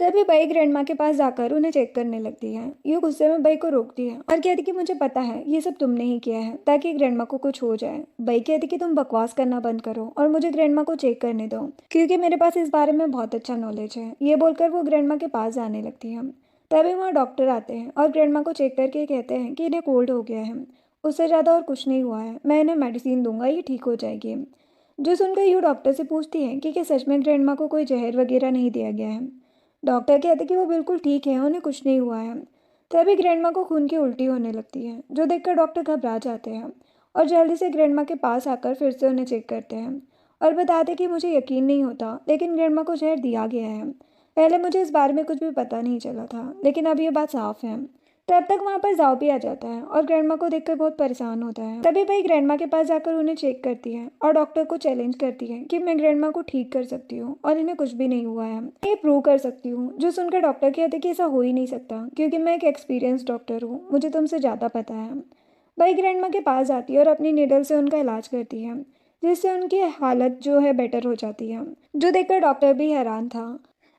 तभी बई ग्रैंडमा के पास जाकर उन्हें चेक करने लगती है। यू गुस्से में बई को रोकती है और कहती कि मुझे पता है ये सब तुमने ही किया है ताकि ग्रैंडमा को कुछ हो जाए। बई कहती कि तुम बकवास करना बंद करो और मुझे ग्रैंडमा को चेक करने दो, क्योंकि मेरे पास इस बारे में बहुत अच्छा नॉलेज है। ये बोलकर वो ग्रैंडमा के पास जाने लगती है। तभी वहाँ डॉक्टर आते हैं और ग्रैंडमा को चेक करके कहते हैं कि इन्हें कोल्ड हो गया है, उससे ज़्यादा और कुछ नहीं हुआ है, मैं इन्हें मेडिसिन दूंगा, ये ठीक हो जाएगी। जो सुनकर यू डॉक्टर से पूछती है कि क्या सच में ग्रैंडमा को कोई जहर वगैरह नहीं दिया गया है। डॉक्टर कहते कि वो बिल्कुल ठीक है, उन्हें कुछ नहीं हुआ है। तभी ग्रैंडमा को खून की उल्टी होने लगती है, जो देखकर डॉक्टर घबरा जाते हैं और जल्दी से ग्रैंडमा के पास आकर फिर से उन्हें चेक करते हैं और बताते कि मुझे यकीन नहीं होता, लेकिन ग्रैंडमा को जहर दिया गया है। पहले मुझे इस बारे में कुछ भी पता नहीं चला था, लेकिन अब ये बात साफ है। तब तक वहाँ पर जाओ भी आ जाता है और ग्रैंडमा को देखकर बहुत परेशान होता है। तभी भाई ग्रैंडमा के पास जाकर उन्हें चेक करती है और डॉक्टर को चैलेंज करती है कि मैं ग्रैंडमा को ठीक कर सकती हूँ और इन्हें कुछ भी नहीं हुआ है, ये प्रूव कर सकती हूँ। जो सुनकर डॉक्टर कहते कि ऐसा हो ही नहीं सकता, क्योंकि मैं एक एक्सपीरियंस डॉक्टर हूँ, मुझे तुमसे ज़्यादा पता है। भाई ग्रैंडमा के पास जाती है और अपनी निडल से उनका इलाज करती है, जिससे उनकी हालत जो है बेटर हो जाती है, जो देखकर डॉक्टर भी हैरान था।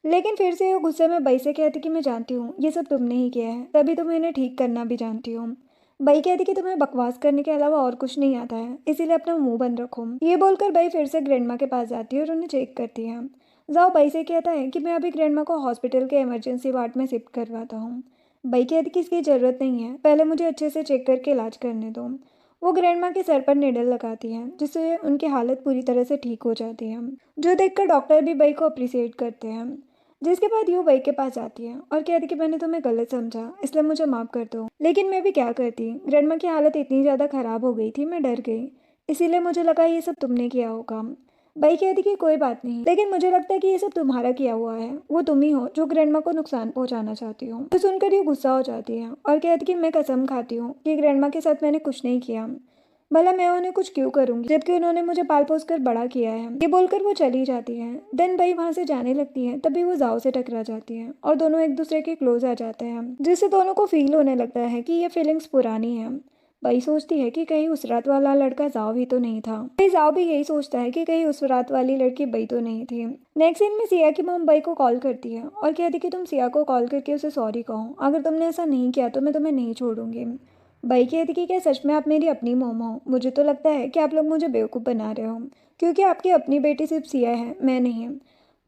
लेकिन फिर से वो गुस्से में बई से कहती कि मैं जानती हूँ ये सब तुमने ही किया है, तभी तुम इन्हें ठीक करना भी जानती हो। बई कहती कि तुम्हें बकवास करने के अलावा और कुछ नहीं आता है, इसीलिए अपना मुंह बंद रखो। ये बोलकर बई फिर से ग्रैंडमा के पास जाती है और उन्हें चेक करती है। जाओ बई से कहता है कि मैं अभी ग्रैंडमा को हॉस्पिटल के इमरजेंसी वार्ड में शिफ्ट करवाता हूँ। बई कहती कि इसकी ज़रूरत नहीं है, पहले मुझे अच्छे से चेक करके इलाज करने दो। वो ग्रैंडमा के सर पर निडल लगाती है, जिससे उनकी हालत पूरी तरह से ठीक हो जाती है, जो देखकर डॉक्टर भी बई को अप्रिसिएट करते हैं। जिसके बाद यू बई के पास जाती है और कहती कि मैंने तुम्हें गलत समझा, इसलिए मुझे माफ़ कर दो। लेकिन मैं भी क्या करती, ग्रैंडमा की हालत इतनी ज़्यादा ख़राब हो गई थी, मैं डर गई, इसीलिए मुझे लगा ये सब तुमने किया होगा। बई कहती कि कोई बात नहीं, लेकिन मुझे लगता है कि ये सब तुम्हारा किया हुआ है, वो तुम ही हो जो ग्रैंडमा को नुकसान पहुंचाना चाहती हो। तो सुनकर ये गुस्सा हो जाती है और कहती कि मैं कसम खाती हूँ कि ग्रैंडमा के साथ मैंने कुछ नहीं किया, भला मैं उन्हें कुछ क्यों करूंगी, जबकि उन्होंने मुझे पाल पोस कर बड़ा किया है। ये बोलकर वो चली जाती है। देन बई वहां से जाने लगती है, तभी वो जाओ से टकरा जाती है और दोनों एक दूसरे के क्लोज आ जाते हैं, जिससे दोनों को फील होने लगता है कि ये फीलिंग्स पुरानी है। बई सोचती है कि कहीं उस रात वाला लड़का जाओ ही तो नहीं था। बई जाओ भी यही सोचता है कि कहीं उस रात वाली लड़की बई तो नहीं थी। नेक्स्ट सीन में सिया की मॉम बई को कॉल करती है और कहती कि तुम सिया को कॉल करके उसे सॉरी कहो, अगर तुमने ऐसा नहीं किया तो मैं तुम्हें नहीं छोड़ूंगी। बई कहती कि क्या सच में आप मेरी अपनी मॉम हो? मुझे तो लगता है कि आप लोग मुझे बेवकूफ़ बना रहे हो, क्योंकि आपकी अपनी बेटी सिर्फ सिया है, मैं नहीं।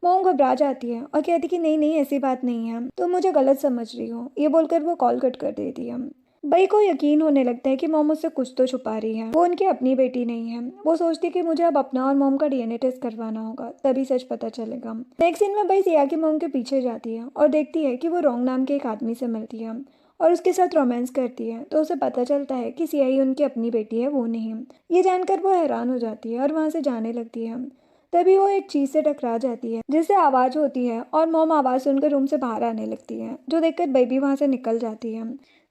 मॉम घबरा जाती है और कहती कि नहीं नहीं, ऐसी बात नहीं है, तुम मुझे गलत समझ रही हो। ये बोलकर वो कॉल कट कर देती है। बई को यकीन होने लगता है कि मॉम उससे कुछ तो छुपा रही है, वो उनकी अपनी बेटी नहीं है। वो सोचती है कि मुझे अब अपना और मॉम का डीएनए टेस्ट करवाना होगा, तभी सच पता चलेगा। नेक्स्ट सीन में बई सिया की मॉम के पीछे जाती है और देखती है कि वो रोंग नाम के एक आदमी से मिलती है और उसके साथ रोमांस करती है। तो उसे पता चलता है कि सिया ही उनकी अपनी बेटी है, वो नहीं। ये जानकर वो हैरान हो जाती है और वहाँ से जाने लगती है। तभी वो एक चीज से टकरा जाती है जिससे आवाज होती है और मॉम आवाज सुनकर रूम से बाहर आने लगती है, जो देखकर बेबी वहां से निकल जाती है।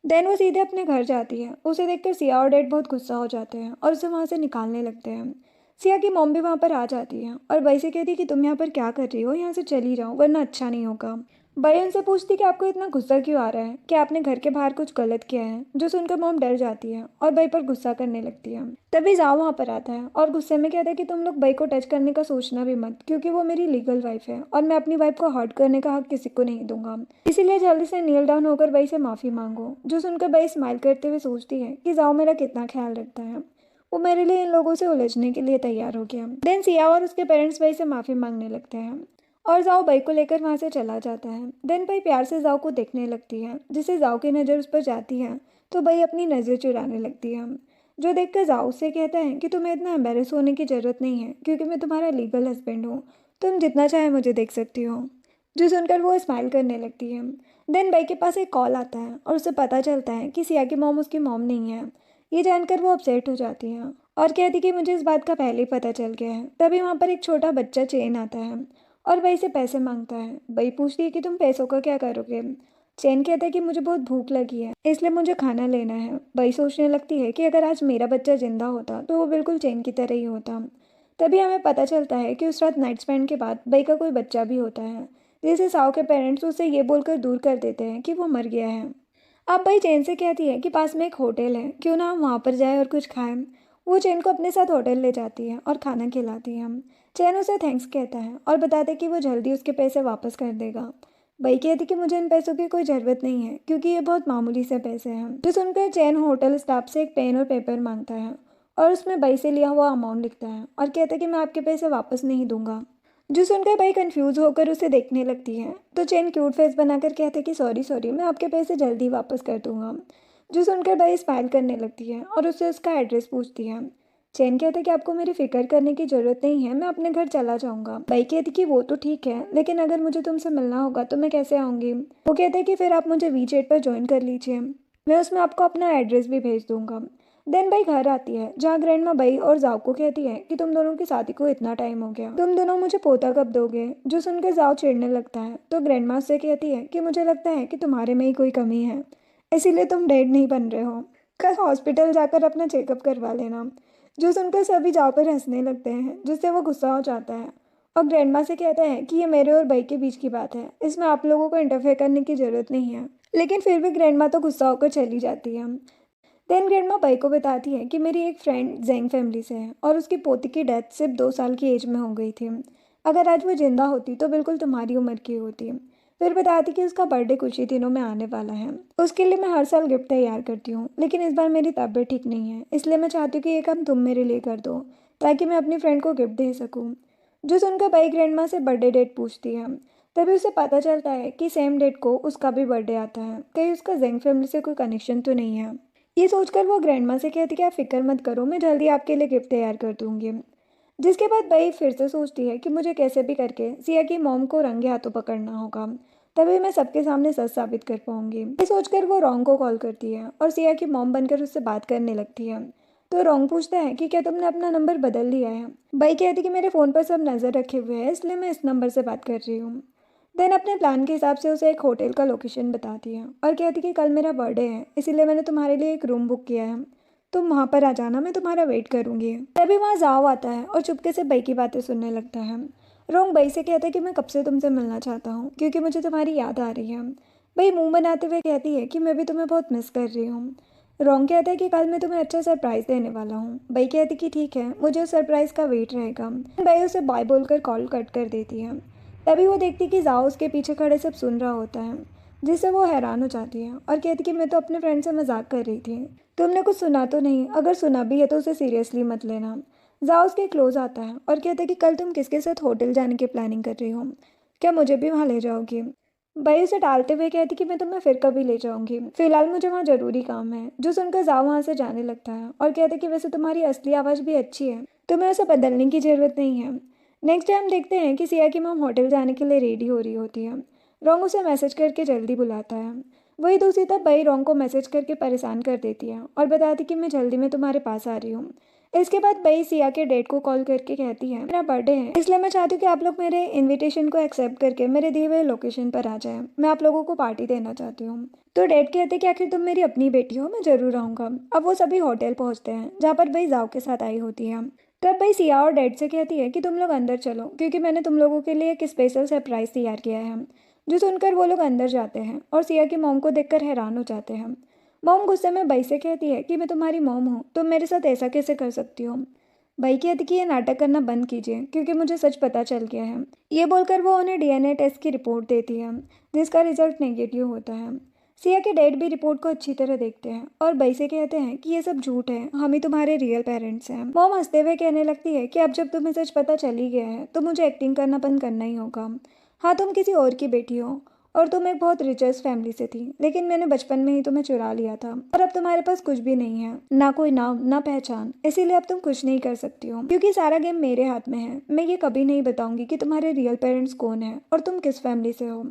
देन वो सीधे अपने घर जाती है। उसे देखकर सिया और डैड बहुत गुस्सा हो जाते हैं और उसे वहां से निकालने लगते हैं। सिया की मॉम भी वहां पर आ जाती है और बई से कहती है कि तुम यहाँ पर क्या कर रही हो, यहाँ से चली जाओ वरना अच्छा नहीं होगा। बई उनसे पूछती कि आपको इतना गुस्सा क्यों आ रहा है, कि आपने घर के बाहर कुछ गलत किया है, जो सुनकर मॉम डर जाती है और बई पर गुस्सा करने लगती है। तभी जाओ वहां पर आता है और गुस्से में कहता है कि तुम लोग बई को टच करने का सोचना भी मत, क्योंकि वो मेरी लीगल वाइफ है और मैं अपनी वाइफ को हर्ट करने का हक किसी को नहीं दूंगा। इसीलिए जल्दी से नील डाउन होकर बई से माफी मांगो। जो सुनकर बई स्माइल करते हुए सोचती है कि जाओ मेरा कितना ख्याल रखता है, वो मेरे लिए इन लोगों से उलझने के लिए तैयार हो गया। देन सिया और उसके पेरेंट्स बई से माफी मांगने लगते हैं और जाओ बई को लेकर वहां से चला जाता है। देन बई प्यार से जाओ को देखने लगती है, जिससे जाओ की नज़र उस पर जाती है तो बई अपनी नज़र चुराने लगती है। जो देखकर जाओ उससे कहता है कि तुम्हें इतना एम्बेरस होने की ज़रूरत नहीं है, क्योंकि मैं तुम्हारा लीगल हस्बैंड हूँ, तुम जितना चाहे मुझे देख सकती हो। जो सुनकर वो स्माइल करने लगती है। देन बई के पास एक कॉल आता है और उसे पता चलता है कि सिया की मॉम उसकी मॉम नहीं है। ये जानकर वो अपसेट हो जाती है और कहती कि मुझे इस बात का पहले ही पता चल गया है। तभी वहाँ पर एक छोटा बच्चा चेन आता है और बई से पैसे मांगता है। बई पूछती है कि तुम पैसों का क्या करोगे। चैन कहता है कि मुझे बहुत भूख लगी है, इसलिए मुझे खाना लेना है। बई सोचने लगती है कि अगर आज मेरा बच्चा जिंदा होता तो वो बिल्कुल चैन की तरह ही होता। तभी हमें पता चलता है कि उस रात नाइट स्पेंड के बाद बई का कोई बच्चा भी होता है, जिसे साव के पेरेंट्स उसे ये बोलकर दूर कर देते हैं कि वो मर गया है। अब बई चैन से कहती है कि पास में एक होटल है, क्यों ना हम वहाँ पर जाए और कुछ खाएं। वो चैन को अपने साथ होटल ले जाती है और खाना खिलाती है। चैन उसे थैंक्स कहता है और बताते कि वो जल्दी उसके पैसे वापस कर देगा। बई कहती कि मुझे इन पैसों की कोई ज़रूरत नहीं है, क्योंकि ये बहुत मामूली से पैसे हैं। जो सुनकर चैन होटल स्टाफ से एक पेन और पेपर मांगता है और उसमें बई से लिया हुआ अमाउंट लिखता है और कहता है कि मैं आपके पैसे वापस नहीं दूंगा। जो सुनकर बई कंफ्यूज होकर उसे देखने लगती है तो चैन क्यूट फेस बनाकर कहते कि सॉरी सॉरी, मैं आपके पैसे जल्दी वापस कर दूंगा। जो सुनकर बई स्माइल करने लगती है और उससे उसका एड्रेस पूछती है। चैन कहते कि आपको मेरी फिक्र करने की ज़रूरत नहीं है, मैं अपने घर चला जाऊंगा। बई कहती कि वो तो ठीक है, लेकिन अगर मुझे तुमसे मिलना होगा तो मैं कैसे आऊँगी। वो कहते कि फिर आप मुझे वीचैट पर ज्वाइन कर लीजिए, मैं उसमें आपको अपना एड्रेस भी भेज दूंगा। देन बई घर आती है, जहाँ ग्रैंडमा बई और जाओ को कहती है कि तुम दोनों की शादी को इतना टाइम हो गया, तुम दोनों मुझे पोता कब दोगे। जो सुनकर जाओ चिढ़ने लगता है तो ग्रैंडमा उससे कहती है कि मुझे लगता है कि तुम्हारे में ही कोई कमी है, इसीलिए तुम डैड नहीं बन रहे हो। कल हॉस्पिटल जाकर अपना चेकअप करवा लेना। जो सुनकर सभी जाओ पर हंसने लगते हैं, जिससे वो गुस्सा हो जाता है और ग्रैंडमा से कहता है कि ये मेरे और बई के बीच की बात है, इसमें आप लोगों को इंटरफेयर करने की ज़रूरत नहीं है। लेकिन फिर भी ग्रैंडमा तो गुस्सा होकर चली जाती है। देन ग्रैंडमा बई को बताती है कि मेरी एक फ्रेंड जेंग फैमिली से है और उसकी पोती की डेथ सिर्फ 2 साल की एज में हो गई थी। अगर आज वो जिंदा होती तो बिल्कुल तुम्हारी उम्र की होती। फिर बताती कि उसका बर्थडे कुछ ही दिनों में आने वाला है, उसके लिए मैं हर साल गिफ्ट तैयार करती हूँ, लेकिन इस बार मेरी तबीयत ठीक नहीं है, इसलिए मैं चाहती हूँ कि ये काम तुम मेरे लिए कर दो ताकि मैं अपनी फ्रेंड को गिफ्ट दे सकूँ। जो सुनकर बई ग्रैंडमा से बर्थडे डेट पूछती है। तभी उसे पता चलता है कि सेम डेट को उसका भी बर्थडे आता है, कहीं उसका जेंग फैमिली से कोई कनेक्शन तो नहीं है। ये सोचकर वो ग्रैंडमा से कहती कि आप फिक्र मत करो, मैं जल्दी आपके लिए गिफ्ट तैयार कर दूंगी। जिसके बाद बई फिर से सोचती है कि मुझे कैसे भी करके सिया की मॉम को रंगे हाथों पकड़ना होगा, तभी मैं सबके सामने सच साबित कर पाऊंगी। ये सोचकर वो रोंग को कॉल करती है और सिया की मॉम बनकर उससे बात करने लगती है। तो रोंग पूछता है कि क्या तुमने अपना नंबर बदल लिया है। बई कहती कि मेरे फ़ोन पर सब नज़र रखे हुए हैं, इसलिए मैं इस नंबर से बात कर रही हूँ। देन अपने प्लान के हिसाब से उसे एक होटल का लोकेशन बताती है और कहती कि कल मेरा बर्थडे है, इसीलिए मैंने तुम्हारे लिए एक रूम बुक किया है, तुम वहाँ पर आ जाना, मैं तुम्हारा वेट करूँगी। तभी वहाँ जाओ आता है और चुपके से बई की बातें सुनने लगता है। रोंग बई से कहता है कि मैं कब से तुमसे मिलना चाहता हूँ, क्योंकि मुझे तुम्हारी याद आ रही है। बई मुंह बनाते हुए कहती है कि मैं भी तुम्हें बहुत मिस कर रही हूँ। रोंग कहता है कि कल मैं तुम्हें अच्छा सरप्राइज़ देने वाला हूँ। बई कहती कि ठीक है, मुझे उस सरप्राइज़ का वेट रहेगा। बई उसे बाय बोलकर कॉल कट कर देती है। तभी वो देखती कि जाओ उसके पीछे खड़े सब सुन रहा होता है, जिससे वो हैरान हो जाती है और कहती कि मैं तो अपने फ्रेंड से मजाक कर रही थी, तुमने कुछ सुना तो नहीं, अगर सुना भी है तो उसे सीरियसली मत लेना। जाओ उसके क्लोज आता है और कहता है कि कल तुम किसके साथ होटल जाने की प्लानिंग कर रही हो, क्या मुझे भी वहाँ ले जाओगी। बई उसे टालते हुए कहती कि मैं तुम्हें फिर कभी ले जाऊंगी, फिलहाल मुझे वहाँ जरूरी काम है। जो सुनकर जाओ वहाँ से जाने लगता है और कहते कि वैसे तुम्हारी असली आवाज़ भी अच्छी है, तुम्हें उसे बदलने की जरूरत नहीं है। नेक्स्ट डे हम देखते हैं कि सिया की मॉम होटल जाने के लिए रेडी हो रही होती है। रोंग उसे मैसेज करके जल्दी बुलाता है। वही दूसरी तरफ बई रोंग को मैसेज करके परेशान कर देती है और बताती कि मैं जल्दी में तुम्हारे पास आ रही हूँ। इसके बाद बई सिया के डेट को कॉल करके कहती है मेरा बर्थडे है, इसलिए मैं चाहती हूँ कि आप लोग मेरे इनविटेशन को एक्सेप्ट करके मेरे दिए हुए लोकेशन पर आ जाएं। मैं आप लोगों को पार्टी देना चाहती हूँ। तो डेट कहते कि आखिर तुम मेरी अपनी बेटी हो, मैं जरूर आऊँगा। अब वो सभी होटल पहुँचते हैं जहाँ पर बई जाओ के साथ आई होती है। तब भाई सिया और डैड से कहती है कि तुम लोग अंदर चलो क्योंकि मैंने तुम लोगों के लिए एक स्पेशल सरप्राइज तैयार किया है। जो सुनकर वो लोग अंदर जाते हैं और सिया की मॉम को देखकर हैरान हो जाते हैं। मॉम गुस्से में बई से कहती है कि मैं तुम्हारी मॉम हूँ, तुम मेरे साथ ऐसा कैसे कर सकती हो। बई कहती कि ये नाटक करना बंद कीजिए क्योंकि मुझे सच पता चल गया है। ये बोलकर वो उन्हें डीएनए टेस्ट की रिपोर्ट देती है जिसका रिजल्ट नेगेटिव होता है। सिया के डैड भी रिपोर्ट को अच्छी तरह देखते हैं और बई से कहते हैं कि ये सब झूठ है, हम ही तुम्हारे रियल पेरेंट्स हैं। मॉम हंसते हुए कहने लगती है कि अब जब तुम्हें सच पता चल ही गया है तो मुझे एक्टिंग करना बंद करना ही होगा। हाँ, तुम किसी और की बेटी हो और तुम एक बहुत रिचेस्ट फैमिली से थी, लेकिन मैंने बचपन में ही तुम्हें चुरा लिया था और अब तुम्हारे पास कुछ भी नहीं है, ना कोई नाम ना पहचान, इसीलिए अब तुम कुछ नहीं कर सकती हो क्योंकि सारा गेम मेरे हाथ में है। मैं ये कभी नहीं बताऊंगी कि तुम्हारे रियल पेरेंट्स कौन है और तुम किस फैमिली से हो।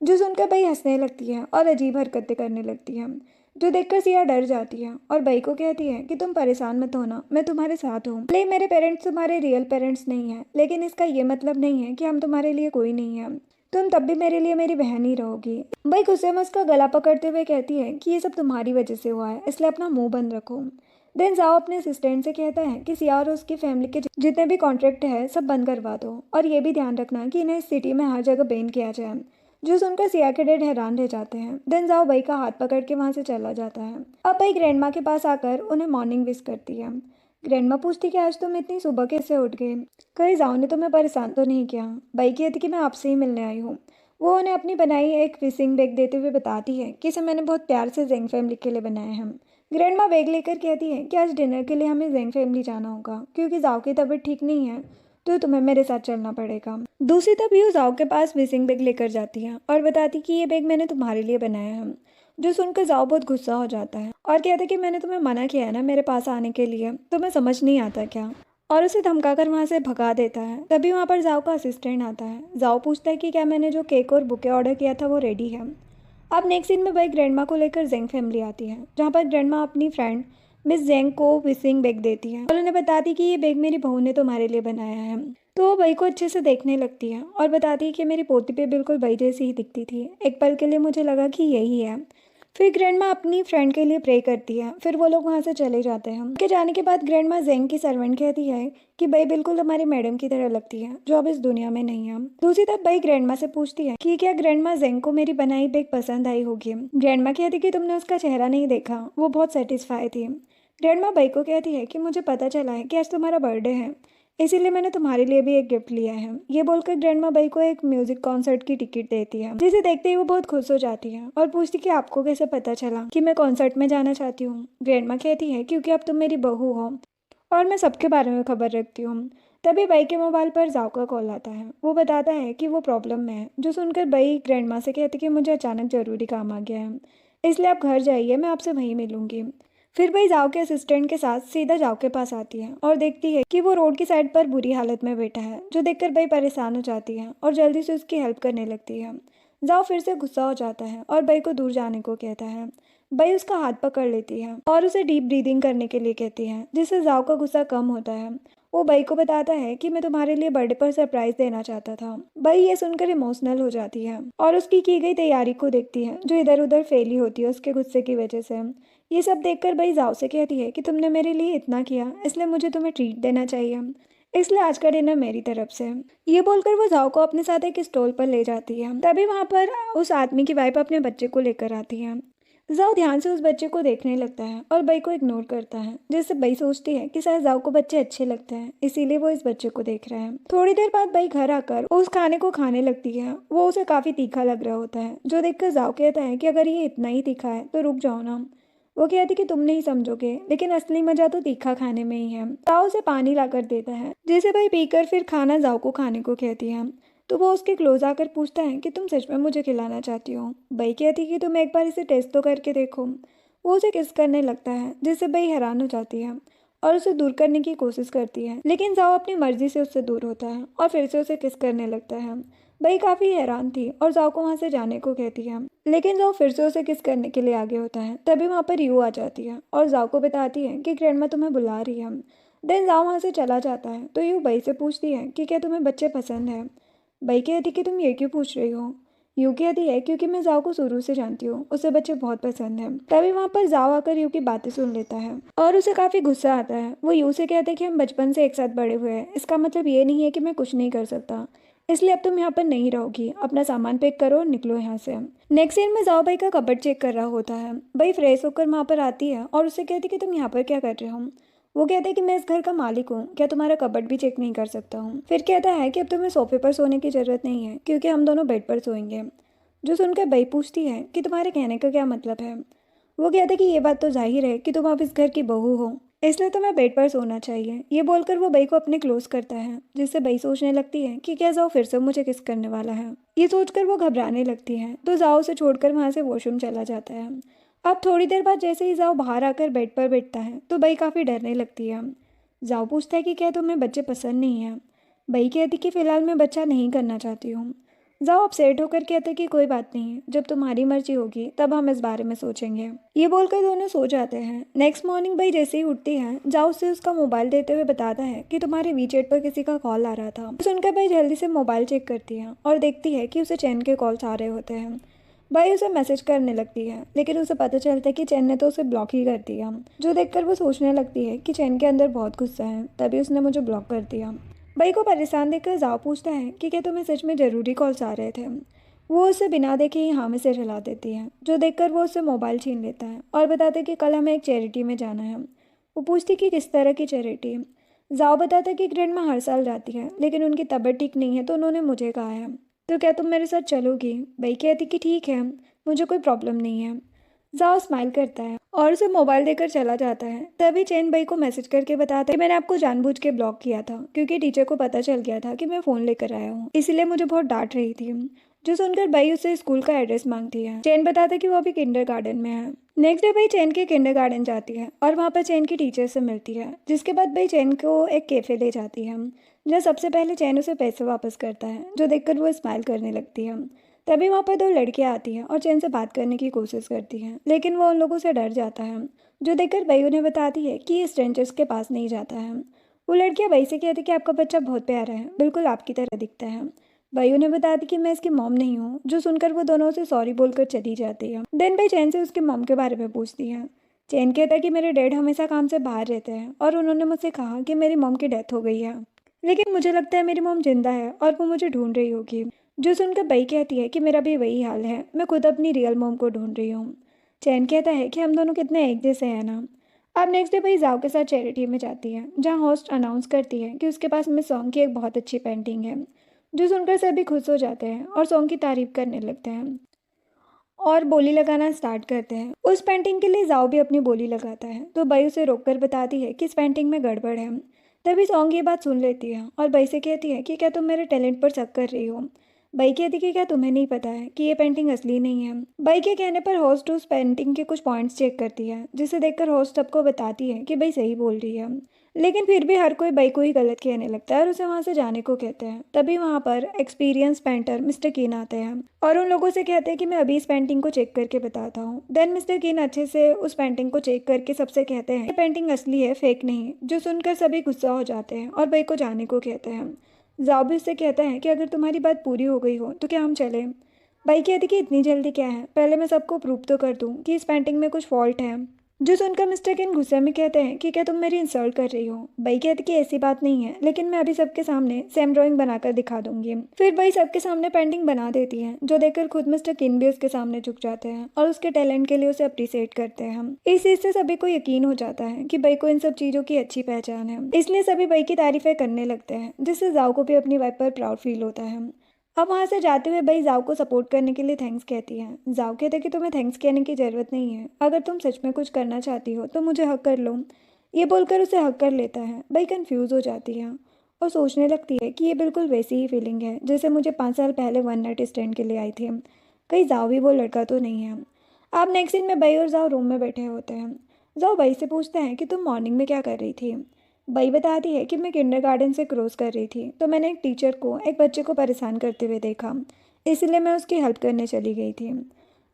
जो सुनकर बई हंसने लगती है और अजीब हरकतें करने लगती है, जो देखकर सिया डर जाती है और बई को कहती है कि तुम परेशान मत होना, मैं तुम्हारे साथ हूँ। भले मेरे पेरेंट्स तुम्हारे रियल पेरेंट्स नहीं है, लेकिन इसका ये मतलब नहीं है कि हम तुम्हारे लिए कोई नहीं है। तुम तब भी मेरे लिए मेरी बहन ही रहोगी। बई गुस्से में उसका गला पकड़ते हुए कहती है कि ये सब तुम्हारी वजह से हुआ है, इसलिए अपना मुंह बंद रखो। देन जाओ अपने असिस्टेंट से कहता है कि सिया और उसकी फैमिली के जितने भी कॉन्ट्रैक्ट है सब बंद करवा दो और ये भी ध्यान रखना कि इन्हें इस सिटी में हर जगह बैन किया जाए। जो सुनकर सिया के डैड हैरान रह जाते हैं। देन जाओ बई का हाथ पकड़ के वहां से चला जाता है। अब बई ग्रैंड माँ के पास आकर उन्हें मॉर्निंग विश करती है। ग्रैंड माँ पूछती कि आज तुम इतनी सुबह कैसे उठ गए, कहीं जाओ ने तुम्हें परेशान तो नहीं किया। बई कहती कि मैं आपसे ही मिलने आई हूँ। वो उन्हें अपनी बनाई एक फिशिंग बैग देते हुए बताती है कि इसे मैंने बहुत प्यार से जेंग फैमिली के लिए बनाया है। ग्रैंड माँ बैग लेकर कहती है कि आज डिनर के लिए हमें जेंग फैमिली जाना होगा क्योंकि जाओ की तबीयत ठीक नहीं है, तो तुम्हें मेरे साथ चलना पड़ेगा। दूसरी तरफ यू जाओ के पास फिशिंग बैग लेकर जाती है और बताती कि ये बैग मैंने तुम्हारे लिए बनाया है। जो सुनकर जाओ बहुत गुस्सा हो जाता है और कहता है कि मैंने तुम्हें मना किया है ना मेरे पास आने के लिए, तुम्हें समझ नहीं आता क्या, और उसे धमकाकर वहां से भगा देता है। तभी वहां पर जाओ का असिस्टेंट आता है। जाओ पूछता है कि क्या मैंने जो केक और बुके ऑर्डर किया था वो रेडी है। अब नेक्स्ट सीन में भाई ग्रैंडमा को लेकर जेंग फैमिली आती है जहाँ पर ग्रैंडमा अपनी फ्रेंड मिस जेंग को विशिंग बैग देती है और उन्हें बताती कि ये बैग मेरी बहू ने तुम्हारे लिए बनाया है। तो वो बई को अच्छे से देखने लगती है और बताती है कि मेरी पोती पे बिल्कुल बई जैसी ही दिखती थी, एक पल के लिए मुझे लगा कि यही है। फिर ग्रैंडमा अपनी फ्रेंड के लिए प्रे करती है। फिर वो लोग वहाँ से चले जाते हैं। उनके जाने के बाद ग्रैंडमा जेंग की सर्वेंट कहती है कि बई बिल्कुल तुम्हारी मैडम की तरह लगती है जो अब इस दुनिया में नहीं है। दूसरी तरफ बई ग्रैंडमा से पूछती है कि क्या ग्रैंडमा जेंग को मेरी बनाई बैग पसंद आई होगी। ग्रैंडमा कहती कि तुमने उसका चेहरा नहीं देखा, वो बहुत सेटिस्फाई थी। ग्रैंडमा बई को कहती है कि मुझे पता चला है कि आज तुम्हारा बर्थडे है, इसीलिए मैंने तुम्हारे लिए भी एक गिफ्ट लिया है। ये बोलकर ग्रैंडमा बई को एक म्यूजिक कॉन्सर्ट की टिकट देती है जिसे देखते ही वो बहुत खुश हो जाती है और पूछती कि आपको कैसे पता चला कि मैं कॉन्सर्ट में जाना चाहती हूँ। ग्रैंडमा कहती है क्योंकि अब तुम मेरी बहू हो और मैं सबके बारे में खबर रखती हूँ। तभी बई के मोबाइल पर जाओ का कॉल आता है। वो बताता है कि वो प्रॉब्लम में है। जो सुनकर बई ग्रैंडमा से कहती कि मुझे अचानक जरूरी काम आ गया है, इसलिए आप घर जाइए, मैं आपसे वहीं मिलूंगी। फिर वही जाओ के असिस्टेंट के साथ सीधा जाओ के पास आती है और देखती है कि वो रोड की साइड पर बुरी हालत में बैठा है। जो देखकर बई परेशान हो जाती है और जल्दी से उसकी हेल्प करने लगती है। जाओ फिर से गुस्सा हो जाता है और बई को दूर जाने को कहता है। बई उसका हाथ पकड़ लेती है और उसे डीप ब्रीदिंग करने के लिए कहती है जिससे जाओ का गुस्सा कम होता है। वो बई को बताता है कि मैं तुम्हारे लिए बर्थडे पर सरप्राइज देना चाहता था। बई ये सुनकर इमोशनल हो जाती है और उसकी की गई तैयारी को देखती है जो इधर उधर फैली होती है उसके गुस्से की वजह से। ये सब देखकर बई जाओ से कहती है कि तुमने मेरे लिए इतना किया, इसलिए मुझे तुम्हें ट्रीट देना चाहिए, इसलिए आज का डिनर मेरी तरफ से। ये बोलकर वो जाओ को अपने साथ एक स्टॉल पर ले जाती है। तभी वहां पर उस आदमी की वाइफ अपने बच्चे को लेकर आती है। जाओ ध्यान से उस बच्चे को देखने लगता है और बई को इग्नोर करता है, जिससे बई सोचती है कि शायद जाओ को बच्चे अच्छे लगते हैं, इसीलिए वो इस बच्चे को देख रहा है। थोड़ी देर बाद बई घर आकर उस खाने को खाने लगती है। वो उसे काफी तीखा लग रहा होता है, जो देखकर जाओ कहता है कि अगर ये इतना ही तीखा है तो रुक जाओ ना। वो कहती कि तुम नहीं समझोगे, लेकिन असली मजा तो तीखा खाने में ही है। जाओ उसे पानी लाकर देता है जिसे भाई पीकर फिर खाना जाओ को खाने को कहती है। तो वो उसके क्लोज आकर पूछता है कि तुम सच में मुझे खिलाना चाहती हो। बई कहती है कि तुम एक बार इसे टेस्ट तो करके देखो। वो उसे किस करने लगता है, जिससे बई हैरान हो जाती है और उसे दूर करने की कोशिश करती है, लेकिन जाओ अपनी मर्जी से उससे दूर होता है और फिर से उसे किस करने लगता है। बई काफी हैरान थी और जाओ को वहां से जाने को कहती है, लेकिन जाओ फिर से उसे किस करने के लिए आगे होता है। तभी वहां पर यू आ जाती है और जाओ को बताती है कि ग्रैंडमा तुम्हें बुला रही है। देन जाओ वहां से चला जाता है तो यू बई से पूछती है कि क्या तुम्हें बच्चे पसंद है। बई कहती कि तुम ये क्यों पूछ रही हो। यू कहती है क्योंकि मैं जाओ को शुरू से जानती हूँ, उसे बच्चे बहुत पसंद है। तभी वहां पर जाओ आकर यू की बातें सुन लेता है और उसे काफी गुस्सा आता है। वो यू से कहते हैं कि हम बचपन से एक साथ बड़े हुए हैं, इसका मतलब ये नहीं है कि मैं कुछ नहीं कर सकता, इसलिए अब तुम यहाँ पर नहीं रहोगी, अपना सामान पैक करो और निकलो यहाँ से। नेक्स्ट सीन में जाओ भाई का कबर्ड चेक कर रहा होता है। भाई फ्रेश होकर वहाँ पर आती है और उससे कहती कि तुम यहाँ पर क्या कर रहे हो। वो कहते हैं कि मैं इस घर का मालिक हूँ, क्या तुम्हारा कबर्ड भी चेक नहीं कर सकता हूँ। फिर कहता है कि अब तुम्हें सोफे पर सोने की जरूरत नहीं है क्योंकि हम दोनों बेड पर सोएंगे। जो सुनकर बई पूछती है कि तुम्हारे कहने का क्या मतलब है। वो कहते कि ये बात तो जाहिर है कि तुम अब इस घर की बहू हो, इसलिए तुम्हें बेड पर सोना चाहिए। ये बोलकर वो बई को अपने क्लोज करता है, जिससे बई सोचने लगती है कि क्या जाओ फिर से मुझे किस करने वाला है। ये सोचकर वो घबराने लगती है तो जाओ उसे छोड़कर वहां से वॉशरूम चला जाता है। अब थोड़ी देर बाद जैसे ही जाओ बाहर आकर बेड पर बैठता है तो बई काफी डरने लगती है। जाओ पूछता है कि क्या तुम्हें बच्चे पसंद नहीं है। बई कहती कि फिलहाल मैं बच्चा नहीं करना चाहती हूँ। जाओ अपसेट होकर कहते कि कोई बात नहीं, जब तुम्हारी मर्जी होगी तब हम इस बारे में सोचेंगे। ये बोलकर दोनों सो जाते हैं। नेक्स्ट मॉर्निंग भाई जैसे ही उठती है जाओ उसे उसका मोबाइल देते हुए बताता है कि तुम्हारे वीचैट पर किसी का कॉल आ रहा था। सुनकर भाई जल्दी से मोबाइल चेक करती है और देखती है कि उसे चैन के कॉल्स आ रहे होते हैं। भाई उसे मैसेज करने लगती है, लेकिन उसे पता चलता है कि चैन ने तो उसे ब्लॉक ही कर दिया। जो देखकर वो सोचने लगती है कि चैन के अंदर बहुत गुस्सा है, तभी उसने मुझे ब्लॉक कर दिया। बई को परेशान देखकर जाओ पूछता है कि क्या तुम्हें सच में ज़रूरी कॉल्स आ रहे थे। वो उसे बिना देखे ही हाँ में सिर हिला देती है। जो देखकर वो उससे मोबाइल छीन लेता है और बताते कि कल हमें एक चैरिटी में जाना है। वो पूछती कि किस तरह की चैरिटी। जाओ बताता कि ग्रैंडमा हर साल जाती है, लेकिन उनकी तबीयत ठीक नहीं है तो उन्होंने मुझे कहा है, तो क्या तुम मेरे साथ चलोगी। बई कहती कि ठीक है, मुझे कोई प्रॉब्लम नहीं है। जाओ स्माइल करता है और उसे मोबाइल देकर चला जाता है। तभी चैन बई को मैसेज करके बताता है कि मैंने आपको जानबूझ के ब्लॉक किया था क्योंकि टीचर को पता चल गया था कि मैं फ़ोन लेकर आया हूँ, इसलिए मुझे बहुत डांट रही थी। जो सुनकर बई उससे स्कूल का एड्रेस मांगती है। चैन बताता है कि वो अभी किंडरगार्टन में है। नेक्स्ट डे बई चैन के किंडरगार्टन जाती है और वहाँ पर चैन की टीचर से मिलती है, जिसके बाद बई चैन को एक कैफे ले जाती है जहाँ सबसे पहले चैन उसे पैसे वापस करता है, जो देखकर वो स्माइल करने लगती है। तभी वहाँ पर दो लड़कियाँ आती हैं और चैन से बात करने की कोशिश करती हैं, लेकिन वो उन लोगों से डर जाता है। जो देखकर बई उन्हें बताती है कि ये स्ट्रेंजर्स के पास नहीं जाता है। वो लड़कियाँ बई से कहती कि आपका बच्चा बहुत प्यारा है, बिल्कुल आपकी तरह दिखता है। बई उन्हें बताती कि मैं इसकी मॉम नहीं हूँ। जो सुनकर वो दोनों से सॉरी बोलकर चली जाती है। देन बई चैन से उसके मॉम के बारे में पूछती है। चैन कहता है कि मेरे डैड हमेशा काम से बाहर रहते हैं और उन्होंने मुझसे कहा कि मेरी मॉम की डेथ हो गई है, लेकिन मुझे लगता है मेरी मॉम जिंदा है और वो मुझे ढूंढ रही होगी। जो सुनकर बई कहती है कि मेरा भी वही हाल है, मैं खुद अपनी रियल मॉम को ढूंढ रही हूँ। चैन कहता है कि हम दोनों कितने एक जैसे हैं ना। अब नेक्स्ट डे बई जाओ के साथ चैरिटी में जाती है, जहाँ होस्ट अनाउंस करती है कि उसके पास मिस सॉन्ग की एक बहुत अच्छी पेंटिंग है। जो सुनकर सभी खुश हो जाते हैं और सॉन्ग की तारीफ करने लगते हैं और बोली लगाना स्टार्ट करते हैं। उस पेंटिंग के लिए जाओ भी अपनी बोली लगाता है, तो बई उसे रोककर बताती है कि इस पेंटिंग में गड़बड़ है। तभी सॉन्ग ये बात सुन लेती है और बई से कहती है कि क्या तुम मेरे टैलेंट पर शक कर रही हो। बई कहती कि क्या तुम्हें नहीं पता है कि ये पेंटिंग असली नहीं है। बई के कहने पर होस्ट उस पेंटिंग के कुछ पॉइंट्स चेक करती है, जिसे देखकर होस्ट सबको बताती है कि बई सही बोल रही है। लेकिन फिर भी हर कोई बई को ही गलत कहने लगता है और उसे वहां से जाने को कहते हैं। तभी वहां पर एक्सपीरियंस पेंटर मिस्टर कीन आते हैं और उन लोगों से कहते हैं कि मैं अभी इस पेंटिंग को चेक करके बताता हूँ। देन मिस्टर कीन अच्छे से उस पेंटिंग को चेक करके सबसे कहते हैं ये पेंटिंग असली है, फेक नहीं। जो सुनकर सभी गुस्सा हो जाते हैं और बई को जाने को कहते हैं। जाओ भी उससे कहता है कि अगर तुम्हारी बात पूरी हो गई हो तो क्या हम चले। बई कहती कि इतनी जल्दी क्या है, पहले मैं सबको प्रूव तो कर दूं कि इस पेंटिंग में कुछ फॉल्ट है। जो सुनकर मिस्टर किन गुस्से में कहते हैं कि क्या तुम मेरी इंसल्ट कर रही हो। बई कहती कि ऐसी बात नहीं है, लेकिन मैं अभी सबके सामने सेम ड्राइंग बनाकर दिखा दूंगी। फिर बई सबके सामने पेंटिंग बना देती है, जो देखकर खुद मिस्टर किन भी उसके सामने झुक जाते हैं और उसके टैलेंट के लिए उसे अप्रिशिएट करते हैं। इस चीज से सभी को यकीन हो जाता है कि बई को इन सब चीजों की अच्छी पहचान है, इसलिए सभी बई की तारीफें करने लगते हैं, जिससे जाओ को भी अपनी वाइफ पर प्राउड फील होता है। अब वहां से जाते हुए बई जाओ को सपोर्ट करने के लिए थैंक्स कहती है। जाओ कहते हैं कि तुम्हें थैंक्स कहने की जरूरत नहीं है, अगर तुम सच में कुछ करना चाहती हो तो मुझे हक कर लो। ये बोलकर उसे हक कर लेता है। बई कंफ्यूज हो जाती है और सोचने लगती है कि ये बिल्कुल वैसी ही फीलिंग है जैसे मुझे 5 साल पहले वन नाइट स्टैंड के लिए आई थी। कहीं जाओ भी वो लड़का तो नहीं है। आप नेक्स्ट सीन में बई और जाओ रूम में बैठे होते हैं। जाओ बई से पूछते हैं कि तुम मॉर्निंग में क्या कर रही थी। बई बताती है कि मैं किंडरगार्टन से क्रॉस कर रही थी तो मैंने एक टीचर को एक बच्चे को परेशान करते हुए देखा, इसलिए मैं उसकी हेल्प करने चली गई थी।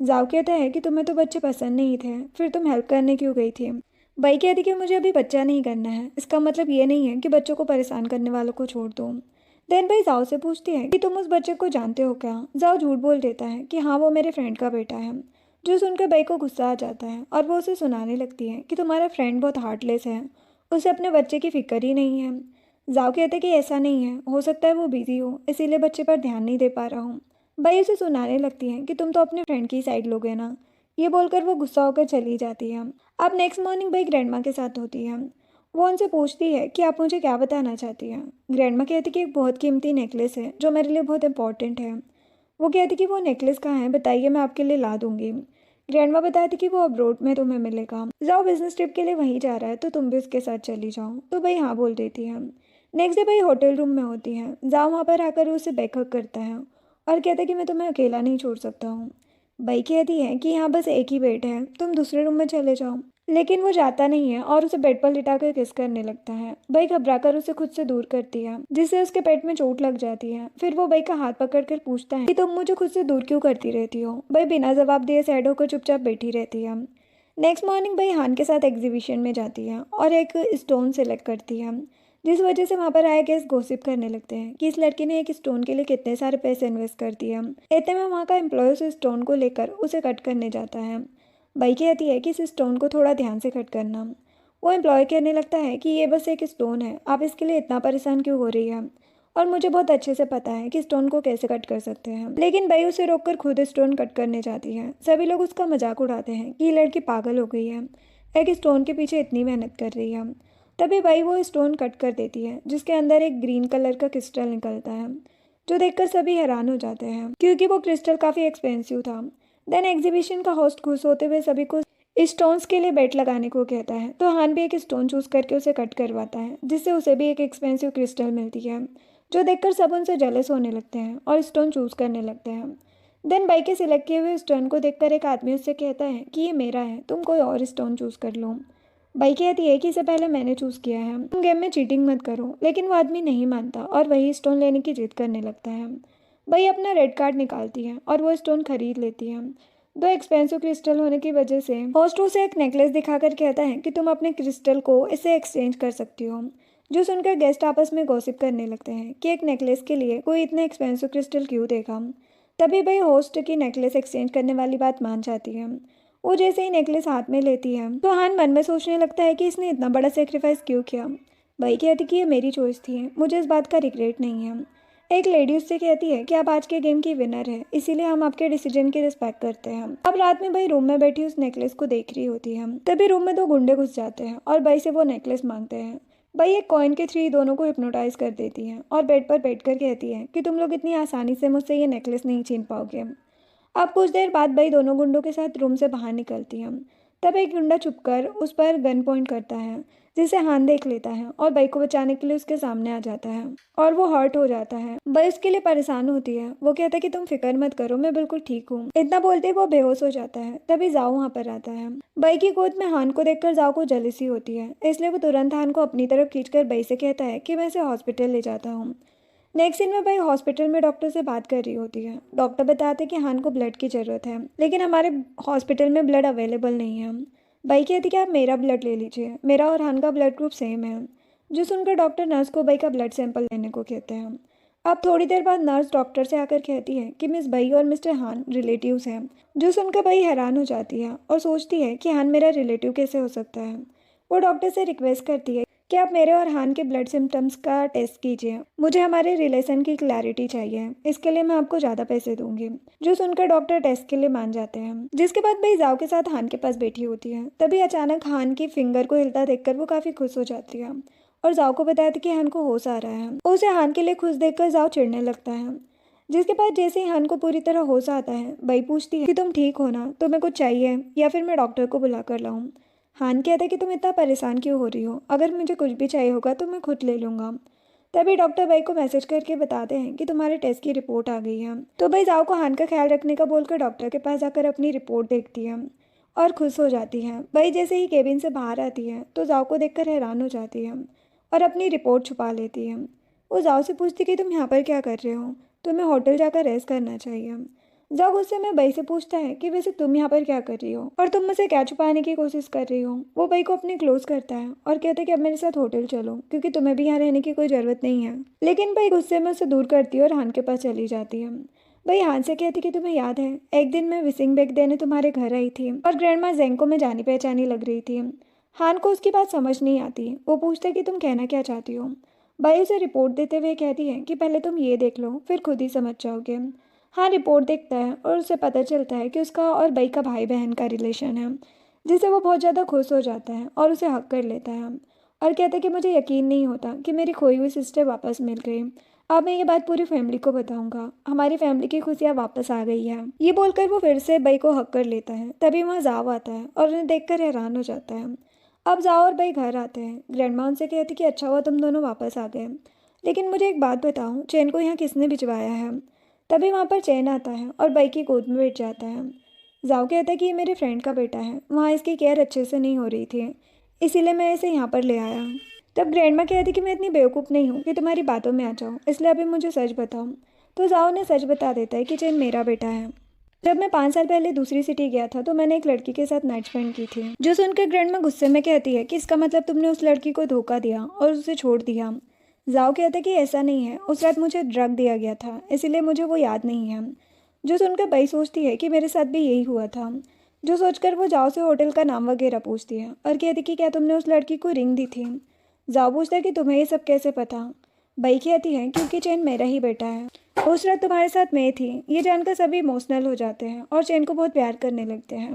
जाओ कहता है कि तुम्हें तो बच्चे पसंद नहीं थे, फिर तुम हेल्प करने क्यों गई थी। बई कहती कि मुझे अभी बच्चा नहीं करना है, इसका मतलब ये नहीं है कि बच्चों को परेशान करने वालों को छोड़ दो। देन बई जाओ से पूछती है कि तुम उस बच्चे को जानते हो क्या। जाओ झूठ बोल देता है कि हाँ वो मेरे फ्रेंड का बेटा है। जो सुनकर बई को गुस्सा आ जाता है और वो उसे सुनाने लगती है कि तुम्हारा फ्रेंड बहुत हार्टलेस है, उसे अपने बच्चे की फिक्र ही नहीं है। जाओ कहते कि ऐसा नहीं है, हो सकता है वो बिजी हो इसीलिए बच्चे पर ध्यान नहीं दे पा रहा हूँ। बई उसे सुनाने लगती है कि तुम तो अपने फ्रेंड की साइड लोगे ना। ये बोलकर वो गुस्सा होकर चली जाती है। अब नेक्स्ट मॉर्निंग बई ग्रैंडमा के साथ होती है। वो उनसे पूछती है कि आप मुझे क्या बताना चाहती हैं। ग्रैंडमा कहती कि एक बहुत कीमती नेकलेस है जो मेरे लिए बहुत इंपॉर्टेंट है। वो कहती कि वो नेकलेस कहाँ है, बताइए मैं आपके लिए ला दूंगी। ग्रैंडमा बताती कि वो अब्रोड में तुम्हें मिलेगा। जाओ बिजनेस ट्रिप के लिए वहीं जा रहा है तो तुम भी उसके साथ चली जाओ, तो भाई हाँ बोल देती है। नेक्स्ट डे भाई होटल रूम में होती है। जाओ वहाँ पर आकर उसे बैकअप करता है और कहता है कि मैं तुम्हें अकेला नहीं छोड़ सकता हूँ। भाई कहती है कि यहाँ बस एक ही बेड है, तुम दूसरे रूम में चले जाओ। लेकिन वो जाता नहीं है और उसे बेड पर लिटाकर किस करने लगता है। भाई घबराकर उसे खुद से दूर करती है जिससे उसके पेट में चोट लग जाती है। फिर वो भाई का हाथ पकड़कर पूछता है कि तुम मुझे खुद से दूर क्यों करती रहती हो। भाई बिना जवाब दिए सैड होकर चुपचाप बैठी रहती है। नेक्स्ट मॉर्निंग भाई हान के साथ एग्जीबिशन में जाती है और एक स्टोन सेलेक्ट करती है, जिस वजह से वहाँ पर आए गेस्ट गॉसिप करने लगते हैं कि इस लड़की ने एक स्टोन के लिए कितने सारे पैसे इन्वेस्ट कर दिए। इतने में वहाँ का एम्प्लॉय उस स्टोन को लेकर उसे कट करने जाता है। भाई कहती है कि इस स्टोन को थोड़ा ध्यान से कट करना। वो एम्प्लॉय कहने लगता है कि ये बस एक स्टोन है, आप इसके लिए इतना परेशान क्यों हो रही है, और मुझे बहुत अच्छे से पता है कि स्टोन को कैसे कट कर सकते हैं। लेकिन भाई उसे रोककर खुद स्टोन कट करने जाती है। सभी लोग उसका मजाक उड़ाते हैं कि ये लड़की पागल हो गई है, एक स्टोन के पीछे इतनी मेहनत कर रही है। तभी भाई वो स्टोन कट कर देती है जिसके अंदर एक ग्रीन कलर का क्रिस्टल निकलता है, जो देखकर सभी हैरान हो जाते हैं क्योंकि वो क्रिस्टल काफ़ी एक्सपेंसिव था। देन एग्जीबिशन का होस्ट खुश होते हुए सभी को स्टोन्स के लिए बेट लगाने को कहता है, तो हान भी एक स्टोन चूज करके उसे कट करवाता है जिससे उसे भी एक एक्सपेंसिव क्रिस्टल मिलती है, जो देखकर सब उनसे जेलस होने लगते हैं और स्टोन चूज करने लगते हैं। देन बाई के सिलेक्ट किए हुए स्टोन को देखकर एक आदमी उससे कहता है कि ये मेरा है, तुम कोई और स्टोन चूज कर लो। बाई कहती है कि इसे पहले मैंने चूज किया है, तुम गेम में चीटिंग मत करो। लेकिन वो आदमी नहीं मानता और वही स्टोन लेने की जिद करने लगता है। बाई अपना रेड कार्ड निकालती है और वो स्टोन खरीद लेती है। दो एक्सपेंसिव क्रिस्टल होने की वजह से होस्ट उसे एक नेकलेस दिखाकर कहता है कि तुम अपने क्रिस्टल को इससे एक्सचेंज कर सकती हो। जो सुनकर गेस्ट आपस में गॉसिप करने लगते हैं कि एक नेकलेस के लिए कोई इतना एक्सपेंसिव क्रिस्टल क्यों देगा। तभी भाई होस्ट की नेकलेस एक्सचेंज करने वाली बात मान जाती है। वो जैसे ही नेकलेस हाथ में लेती है तो हान मन में सोचने लगता है कि इसने इतना बड़ा सेक्रीफाइस क्यों किया। भाई कहती कि ये मेरी चॉइस थी, मुझे इस बात का रिग्रेट नहीं है। एक लेडी उससे कहती है कि आप आज के गेम की विनर है, इसीलिए हम आपके डिसीजन की रिस्पेक्ट करते हैं। अब रात में भाई रूम में बैठी उस नेकलेस को देख रही होती है। तभी रूम में दो गुंडे घुस जाते हैं और भाई से वो नेकलेस मांगते हैं। भाई एक कॉइन के थ्रू दोनों को हिप्नोटाइज कर देती है और बेड पर बैठकर कहती है कि तुम लोग इतनी आसानी से मुझसे ये नेकलेस नहीं छीन पाओगे। अब कुछ देर बाद भाई दोनों गुंडों के साथ रूम से बाहर निकलती है। तब एक गुंडा छुपकर उस पर गन पॉइंट करता है, जिसे हान देख लेता है और भाई को बचाने के लिए उसके सामने आ जाता है और वो हर्ट हो जाता है। भाई उसके लिए परेशान होती है। वो कहता है कि तुम फिक्र मत करो, मैं बिल्कुल ठीक हूँ। इतना बोलते ही वो बेहोश हो जाता है। तभी जाओ वहाँ पर आता है। भाई की गोद में हान को देखकर जाओ को जलसी होती है, इसलिए वो तुरंत हान को अपनी तरफ खींचकर भाई से कहता है कि मैं इसे हॉस्पिटल ले जाता हूँ। नेक्स्ट सीन में भाई हॉस्पिटल में डॉक्टर से बात कर रही होती है। डॉक्टर बताते कि हान को ब्लड की ज़रूरत है, लेकिन हमारे हॉस्पिटल में ब्लड अवेलेबल नहीं है। भाई कहती कि आप मेरा ब्लड ले लीजिए, मेरा और हान का ब्लड ग्रुप सेम है। जो सुनकर डॉक्टर नर्स को भाई का ब्लड सैंपल लेने को कहते हैं। अब थोड़ी देर बाद नर्स डॉक्टर से आकर कहती है कि मिस भाई और मिस्टर हान रिलेटिव्स हैं। जो सुनकर भाई हैरान हो जाती है और सोचती है कि हान मेरा रिलेटिव कैसे हो सकता है। वो डॉक्टर से रिक्वेस्ट करती है कि आप मेरे और हान के ब्लड सिम्टम्स का टेस्ट कीजिए, मुझे हमारे रिलेशन की क्लैरिटी चाहिए, इसके लिए मैं आपको ज़्यादा पैसे दूंगी। जो सुनकर डॉक्टर टेस्ट के लिए मान जाते हैं। जिसके बाद भाई जाओ के साथ हान के पास बैठी होती है। तभी अचानक हान की फिंगर को हिलता देखकर वो काफ़ी खुश हो जाती है और जाओ को बताती कि हान को होश आ रहा है। उसे हान के लिए खुश देखकर जाओ चिढ़ने लगता है। जिसके बाद जैसे ही हान को पूरी तरह होश आता है, भाई पूछती है कि तुम ठीक हो ना, तुम्हें कुछ चाहिए या फिर मैं डॉक्टर को बुला कर लाऊं। हान कहता है कि तुम इतना परेशान क्यों हो रही हो, अगर मुझे कुछ भी चाहिए होगा तो मैं खुद ले लूँगा। तभी डॉक्टर बाई को मैसेज करके बताते हैं कि तुम्हारे टेस्ट की रिपोर्ट आ गई है। तो बाई जाओ को हान का ख्याल रखने का बोलकर डॉक्टर के पास जाकर अपनी रिपोर्ट देखती है और खुश हो जाती है। बाई जैसे ही केबिन से बाहर आती है तो जाओ को देखकर हैरान हो जाती है और अपनी रिपोर्ट छुपा लेती है। वो जाओ से पूछती कि तुम यहाँ पर क्या कर रहे हो, तुम्हें होटल जाकर रेस्ट करना चाहिए। जाओ गुस्से में बई से पूछता है कि वैसे तुम यहाँ पर क्या कर रही हो और तुम मुझे क्या छुपाने की कोशिश कर रही हो। वो बई को अपने क्लोज करता है और कहता है कि अब मेरे साथ होटल चलो क्योंकि तुम्हें भी यहाँ रहने की कोई ज़रूरत नहीं है। लेकिन बई गुस्से में उसे दूर करती है और हान के पास चली जाती है। बई हान से कहती कि तुम्हें याद है एक दिन मैं विशिंग बैग देने तुम्हारे घर आई थी और ग्रैंड माँ जेंग को मैं जानी पहचानी लग रही थी। हान को उसकी बात समझ नहीं आती। वो पूछता है कि तुम कहना क्या चाहती हो। बई उसे रिपोर्ट देते हुए कहती है कि पहले तुम ये देख लो फिर खुद ही समझ जाओगे। हाँ रिपोर्ट देखता है और उसे पता चलता है कि उसका और बई का भाई बहन का रिलेशन है, जिससे वो बहुत ज़्यादा खुश हो जाता है और उसे हक कर लेता है और कहता है कि मुझे यकीन नहीं होता कि मेरी खोई हुई सिस्टर वापस मिल गई। अब मैं ये बात पूरी फैमिली को बताऊंगा, हमारी फैमिली की खुशियाँ वापस आ गई है। ये बोलकर वो फिर से बई को हक कर लेता है। तभी वहाँ जाओ आता है और उन्हें देखकर हैरान हो जाता है। अब जाओ और बई घर आते हैं। ग्रैंडमा उनसे कहती कि अच्छा हुआ तुम दोनों वापस आ गए, लेकिन मुझे एक बात बताओ, चैन को यहाँ किसने भिजवाया है। तभी वहाँ पर चैन आता है और बई की गोद में बैठ जाता है। जाओ कहता है कि ये मेरे फ्रेंड का बेटा है, वहाँ इसकी केयर अच्छे से नहीं हो रही थी, इसीलिए मैं इसे यहाँ पर ले आया। तब ग्रैंडमा कहती कि मैं इतनी बेवकूफ़ नहीं हूँ कि तुम्हारी बातों में आ जाऊँ, इसलिए अभी मुझे सच बताओ। तो जाओ ने सच बता देता है कि चैन मेरा बेटा है। जब मैं 5 साल पहले दूसरी सिटी गया था तो मैंने एक लड़की के साथ नाइट स्पेंड की थी, जो सुनकर ग्रैंडमा गुस्से में कहती है कि इसका मतलब तुमने उस लड़की को धोखा दिया और उसे छोड़ दिया। जाओ कहता है कि ऐसा नहीं है, उस रात मुझे ड्रग दिया गया था इसीलिए मुझे वो याद नहीं है। जो सुनकर बई सोचती है कि मेरे साथ भी यही हुआ था। जो सोचकर वो जाओ से होटल का नाम वगैरह पूछती है और कहती कि क्या तुमने उस लड़की को रिंग दी थी। जाओ पूछता है कि तुम्हें ये सब कैसे पता। बई कहती है क्योंकि चैन मेरा ही बेटा है, उस रात तुम्हारे साथ मैं थी। ये जानकर सभी इमोशनल हो जाते हैं और चैन को बहुत प्यार करने लगते हैं।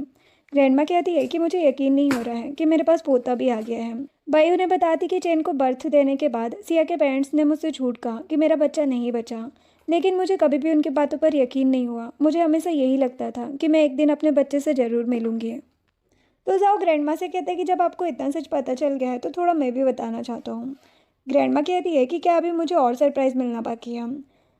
ग्रैंडमा कहती है कि मुझे यकीन नहीं हो रहा है कि मेरे पास पोता भी आ गया है। बई उन्हें बताती कि चैन को बर्थ देने के बाद सिया के पेरेंट्स ने मुझसे झूठ कहा कि मेरा बच्चा नहीं बचा, लेकिन मुझे कभी भी उनकी बातों पर यकीन नहीं हुआ। मुझे हमेशा यही लगता था कि मैं एक दिन अपने बच्चे से ज़रूर मिलूंगी। तो जाओ ग्रैंडमा से कहते हैं कि जब आपको इतना सच पता चल गया है तो थोड़ा मैं भी बताना चाहता हूँ। ग्रैंडमा कहती है कि क्या अभी मुझे और सरप्राइज़ मिलना बाकी है।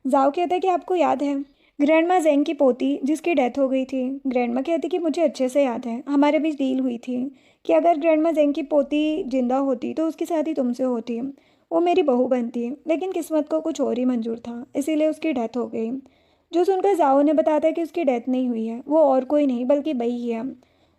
जाओ कहता है कि आपको याद है ग्रैंडमा जेंग की पोती जिसकी डेथ हो गई थी। ग्रैंडमा कहती कि मुझे अच्छे से याद है, हमारे बीच डील हुई थी कि अगर ग्रैंडमा जेंग की पोती जिंदा होती तो उसकी शादी तुमसे होती, वो मेरी बहू बनती, लेकिन किस्मत को कुछ और ही मंजूर था, इसीलिए उसकी डेथ हो गई। जो सुनकर जाओ ने बताता है कि उसकी डेथ नहीं हुई है, वो और कोई नहीं बल्कि बई ही है।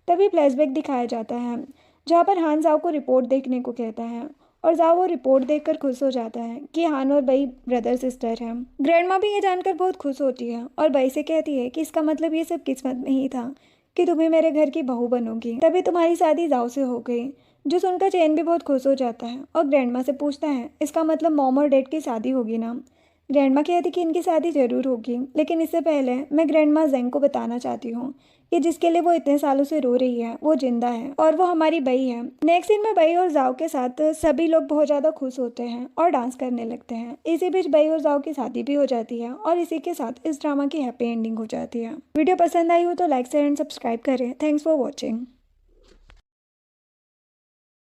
तभी फ्लैशबैक दिखाया जाता है जहाँ पर हान जाओ को रिपोर्ट देखने को कहता है और जाओ वो रिपोर्ट देखकर खुश हो जाता है कि हान और बई ब्रदर सिस्टर हैं। ग्रैंडमा भी ये जानकर बहुत खुश होती है और बई से कहती है कि इसका मतलब ये सब किस्मत में ही था कि तुम्हें मेरे घर की बहू बनोगी, तभी तुम्हारी शादी जाओ से हो गई। जो सुनकर चैन भी बहुत खुश हो जाता है और ग्रैंडमा से पूछता है इसका मतलब मॉम और डैड की शादी होगी ना। ग्रैंडमा कहती कि इनकी शादी जरूर होगी, लेकिन इससे पहले मैं ग्रैंडमा जेंग को बताना चाहती हूँ कि जिसके लिए वो इतने सालों से रो रही है वो जिंदा है और वो हमारी बई है। नेक्स्ट सीन में बई और जाओ के साथ सभी लोग बहुत ज़्यादा खुश होते हैं और डांस करने लगते हैं। इसी बीच बई और जाओ की शादी भी हो जाती है और इसी के साथ इस ड्रामा की हैप्पी एंडिंग हो जाती है। वीडियो पसंद आई हो तो लाइक शेयर एंड सब्सक्राइब करें। Thanks for watching.